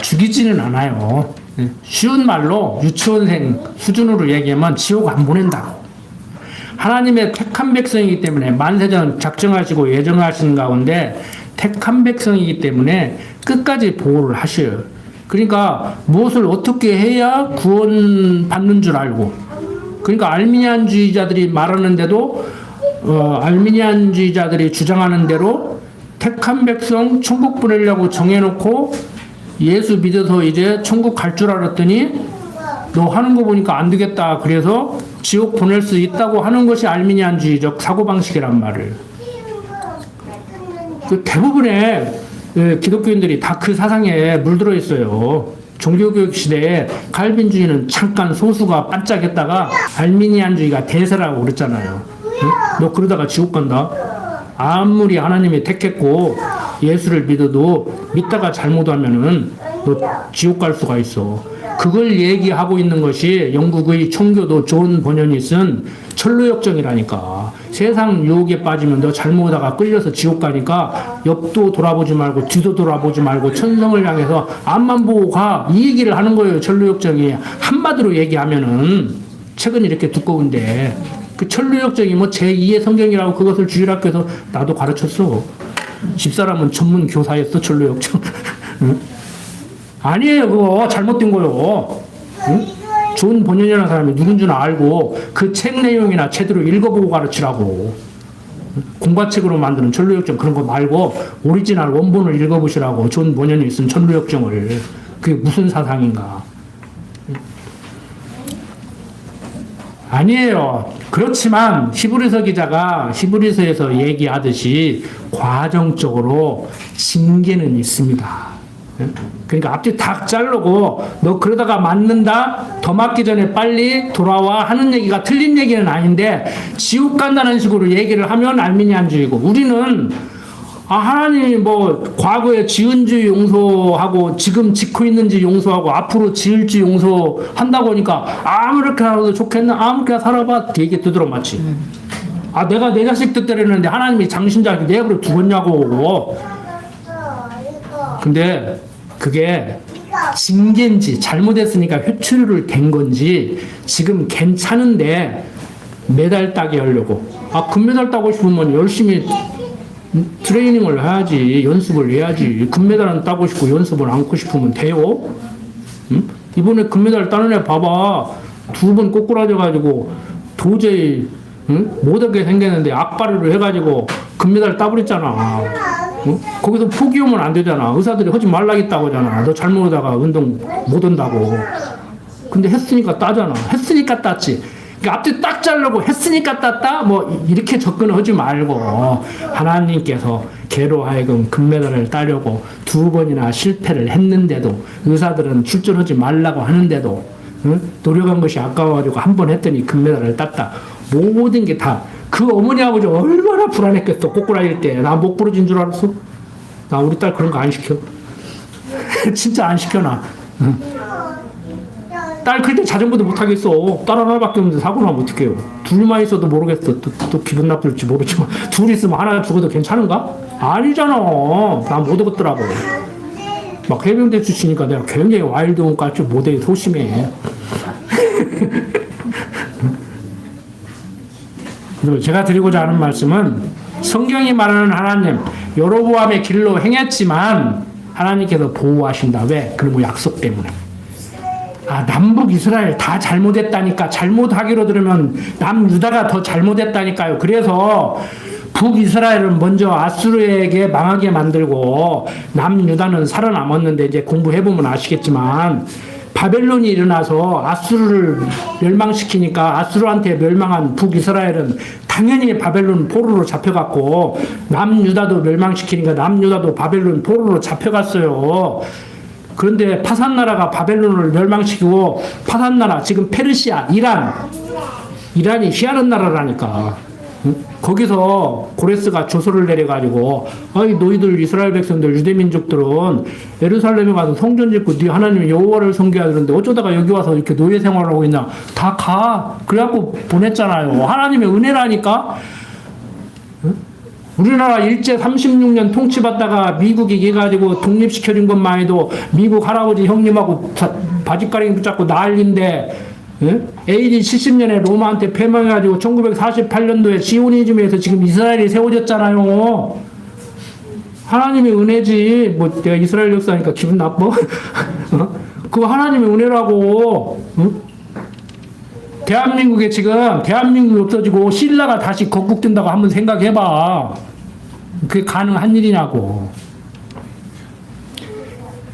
A: 죽이지는 않아요. 쉬운 말로 유치원생 수준으로 얘기하면 지옥 안 보낸다고. 하나님의 택한 백성이기 때문에 만세전 작정하시고 예정하신 가운데 택한 백성이기 때문에 끝까지 보호를 하셔요. 그러니까 무엇을 어떻게 해야 구원 받는 줄 알고, 그러니까 알미니안주의자들이 말하는데도 알미니안주의자들이 주장하는 대로 택한 백성 천국 보내려고 정해놓고 예수 믿어서 이제 천국 갈 줄 알았더니 너 하는 거 보니까 안 되겠다, 그래서 지옥 보낼 수 있다고 하는 것이 알미니안주의적 사고방식이란 말을. 그 대부분의 기독교인들이 다 그 사상에 물들어 있어요. 종교교육 시대에 칼빈주의는 잠깐 소수가 반짝했다가 알미니안주의가 대세라고 그랬잖아요. 응? 너 그러다가 지옥 간다. 아무리 하나님이 택했고 예수를 믿어도 믿다가 잘못하면은 너 지옥 갈 수가 있어. 그걸 얘기하고 있는 것이 영국의 청교도 존 버년이 쓴 천루역정이라니까. 세상 유혹에 빠지면 너 잘못하다가 끌려서 지옥 가니까 옆도 돌아보지 말고 뒤도 돌아보지 말고 천성을 향해서 앞만 보고 가, 이 얘기를 하는 거예요. 천루역정이 한마디로 얘기하면은. 책은 이렇게 두꺼운데 그 천루역정이 뭐 제2의 성경이라고 그것을 주일학교에서 나도 가르쳤어. 집사람은 전문 교사였어, 천루역정. 응? 아니에요, 그거 잘못된 거요. 응? 존 번연이라는 사람이 누군지는 알고 그 책 내용이나 제대로 읽어보고 가르치라고. 공과책으로 만드는 천루역정 그런 거 말고 오리지널 원본을 읽어보시라고. 존 번연이 쓴 천루역정을. 그게 무슨 사상인가. 아니에요. 그렇지만 히브리서 기자가 히브리서에서 얘기하듯이 과정적으로 징계는 있습니다. 그러니까 앞뒤 다 자르고 너 그러다가 맞는다, 더 맞기 전에 빨리 돌아와 하는 얘기가 틀린 얘기는 아닌데 지옥 간다는 식으로 얘기를 하면 알미니안주의고, 우리는 하나님이 뭐 과거에 지은 죄 용서하고 지금 짓고 있는 죄 용서하고 앞으로 지을 죄 용서한다고 하니까 아무렇게 살아도 좋겠나, 아무렇게 살아봐, 되게 두드러 맞지. 내가 내 자식 뜻대로 했는데 하나님이 장신자한테 내버려 두었냐고. 근데 그게 징계인지 잘못했으니까 회초리를 댄 건지 지금 괜찮은데 메달 따게 하려고. 금메달 따고 싶으면 열심히 트레이닝을 해야지, 연습을 해야지. 금메달은 따고 싶고 연습을 안고 싶으면 돼요? 응? 이번에 금메달 따는 애 봐봐. 2번 꼬꾸라져가지고 도저히 못하게 생겼는데 악바리로 해가지고 금메달 따버렸잖아. 거기서 포기하면 안 되잖아. 의사들이 하지 말라겠다고 하잖아. 너 잘못하다가 운동 못 한다고. 근데 했으니까 따잖아. 했으니까 땄지. 그러니까 앞뒤 딱 자르고 했으니까 땄다? 뭐 이렇게 접근하지 말고 하나님께서 걔로 하여금 금메달을 따려고 2번이나 실패를 했는데도, 의사들은 출전하지 말라고 하는데도 노력한 것이 아까워가지고 1번 했더니 금메달을 땄다. 모든 게 다 그 어머니 아버지 얼마나 불안했겠어. 꼬꾸라질 때 나 목 부러진 줄 알았어? 나 우리 딸 그런 거 안 시켜. 진짜 안 시켜놔. 딸 클 때 자전거도 못 하겠어. 딸 하나밖에 없는데 사고 나면 어떡해요. 둘만 있어도 모르겠어. 또 기분 나쁠지 모르지만 둘 있으면 하나 죽어도 괜찮은가? 아니잖아. 나 못 오겠더라고. 막 해병대 출신이니까 내가 굉장히 와일드온 같이 모델 소심해. 그리고 제가 드리고자 하는 말씀은, 성경이 말하는 하나님, 여로보암의 길로 행했지만 하나님께서 보호하신다. 왜? 그리고 약속 때문에. 남북 이스라엘 다 잘못했다니까. 잘못하기로 들으면 남유다가 더 잘못했다니까요. 그래서 북이스라엘은 먼저 아수르에게 망하게 만들고 남유다는 살아남았는데, 이제 공부해보면 아시겠지만 바벨론이 일어나서 아수르를 멸망시키니까 아수르한테 멸망한 북이스라엘은 당연히 바벨론 포로로 잡혀갔고, 남유다도 멸망시키니까 남유다도 바벨론 포로로 잡혀갔어요. 그런데 파산나라가 바벨론을 멸망시키고 파산나라 지금 페르시아, 이란이 희한한 나라라니까. 응? 거기서 고레스가 조서를 내려가지고 아이 너희들 이스라엘 백성들 유대민족들은 예루살렘에 가서 성전 짓고 네 하나님 여호와를 섬겨야 되는데 어쩌다가 여기 와서 이렇게 노예 생활을 하고 있나. 다 가. 그래갖고 보냈잖아요. 하나님의 은혜라니까. 응? 우리나라 일제 36년 통치받다가 미국이 이겨가지고 독립시켜준 것만 해도 미국 할아버지 형님하고 바짓가랑이 붙잡고 난리인데, 예? AD 70년에 로마한테 패망해가지고 1948년도에 지오니즘에서 지금 이스라엘이 세워졌잖아요. 하나님의 은혜지. 뭐 내가 이스라엘 역사니까 기분 나빠? 어? 그거 하나님의 은혜라고. 응? 대한민국이 없어지고 신라가 다시 건국된다고 한번 생각해봐. 그게 가능한 일이냐고.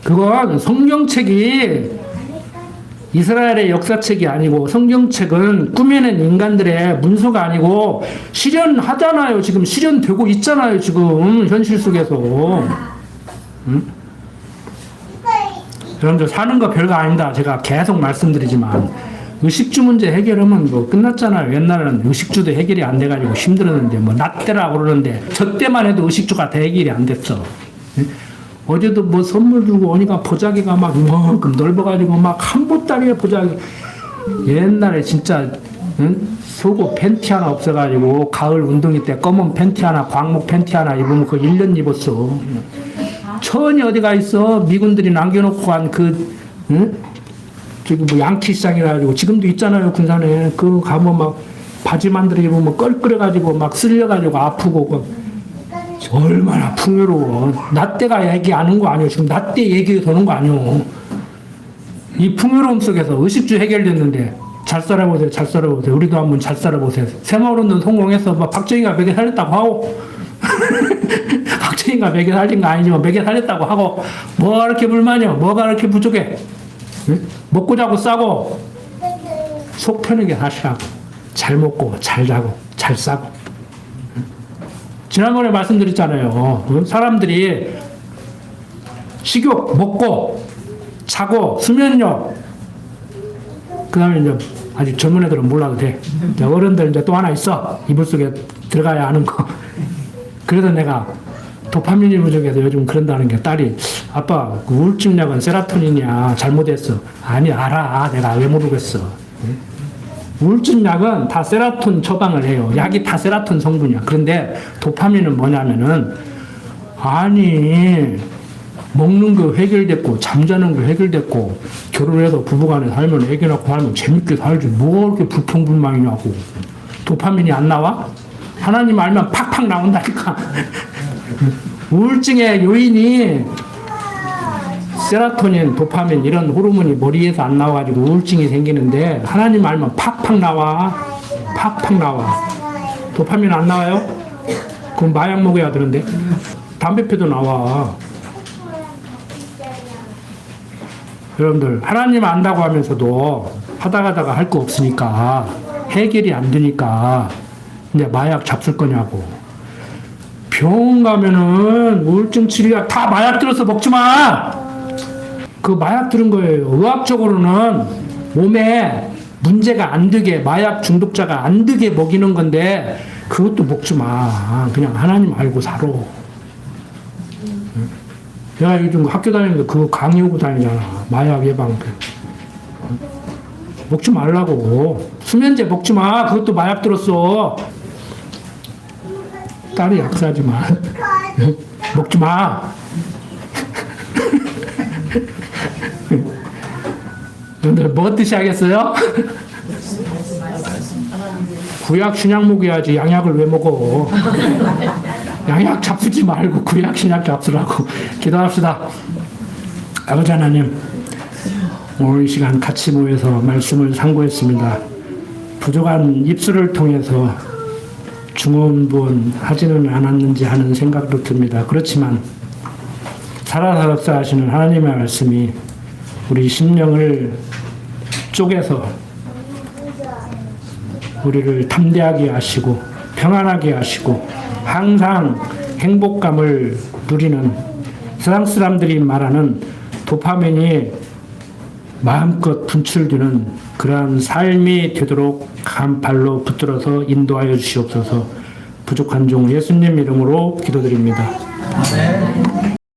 A: 그건 성경책이 이스라엘의 역사책이 아니고 성경책은 꾸며낸 인간들의 문서가 아니고 실현하잖아요. 지금 실현되고 있잖아요. 지금 현실 속에서. 응? 여러분들 사는 거 별거 아니다. 제가 계속 말씀드리지만 의식주 문제 해결하면 뭐 끝났잖아요. 옛날에는 의식주도 해결이 안 돼가지고 힘들었는데 뭐 나 때라 그러는데 저 때만 해도 의식주가 다 해결이 안 됐어. 응? 어제도 뭐 선물 주고 오니까 보자기가 막 이만큼 넓어가지고 막 한 보따리에 보자기. 옛날에 진짜 응? 속옷 팬티 하나 없어가지고 가을 운동회 때 검은 팬티 하나 광목 팬티 하나 입으면 그거 1년 입었어. 천이 어디가 있어. 미군들이 남겨놓고 간 그 응? 저기 뭐 양키 시장이라 가지고 지금도 있잖아요. 군산에. 그 가면 막 바지 만들어 입으면 껄끄러가지고 막 쓸려가지고 아프고 얼마나 풍요로워. 나 때가 얘기하는 거 아니에요. 지금 나 때 얘기 도는 거 아니에요. 이 풍요로움 속에서 의식주 해결됐는데 잘 살아보세요. 잘 살아보세요. 우리도 한번 잘 살아보세요. 새마을운동 성공해서 막 박정희가 먹여 살렸다고 하고 박정희가 먹여 살린 거 아니지만 먹여 살렸다고 하고 뭐가 그렇게 불만이야. 뭐가 그렇게 부족해. 응? 먹고 자고 싸고 속 편하게 사시라고. 잘 먹고 잘 자고 잘 싸고. 지난번에 말씀드렸잖아요. 사람들이 식욕, 먹고, 자고, 수면력. 그 다음에 이제 아직 젊은 애들은 몰라도 돼. 어른들 이제 또 하나 있어. 이불 속에 들어가야 하는 거. 그래서 내가 도파민이 부족해서 요즘 그런다는 게 딸이 아빠, 그 우울증 약은 세라토닌이야. 잘못했어. 아니, 알아. 내가 왜 모르겠어. 우울증 약은 다 세라톤 처방을 해요. 약이 다 세라톤 성분이야. 그런데 도파민은 뭐냐면은, 아니, 먹는 거 해결됐고, 잠자는 거 해결됐고, 결혼해서 부부간에 살면 애기 낳고 살면 재밌게 살지. 뭐가 그렇게 불평불만이냐고. 도파민이 안 나와? 하나님 알면 팍팍 나온다니까. 우울증의 요인이 세라토닌, 도파민 이런 호르몬이 머리에서 안 나와가지고 우울증이 생기는데 하나님 알면 팍팍 나와. 팍팍 나와. 도파민 안 나와요? 그럼 마약 먹어야 되는데. 담배 피도 나와. 여러분들 하나님 안다고 하면서도 하다가다가 할 거 없으니까 해결이 안 되니까 이제 마약 잡술 거냐고. 병원 가면은 우울증 치료약 다 마약 들어서 먹지 마. 그 마약 들은 거예요. 의학적으로는 몸에 문제가 안 되게 마약 중독자가 안 되게 먹이는 건데 그것도 먹지 마. 그냥 하나님 알고 살아. 내가 요즘 학교 다니는데 그거 강의하고 다니잖아. 마약 예방. 먹지 말라고. 수면제 먹지 마. 그것도 마약 들었어. 딸이 약사지만 먹지 마. 여러분들 뭐 뜻이 하겠어요? 구약 신약 먹여야지 양약을 왜 먹어? 양약 잡수지 말고 구약 신약 잡수라고. 기도합시다. 아버지 하나님, 오늘 이 시간 같이 모여서 말씀을 상고했습니다. 부족한 입술을 통해서 중언부언하지는 않았는지 하는 생각도 듭니다. 그렇지만 살아서 역사하시는 하나님의 말씀이 우리 심령을 쪼개서 우리를 담대하게 하시고 평안하게 하시고 항상 행복감을 누리는 세상 사람들이 말하는 도파민이 마음껏 분출되는 그러한 삶이 되도록 한 발로 붙들어서 인도하여 주시옵소서. 부족한 종 예수님 이름으로 기도드립니다.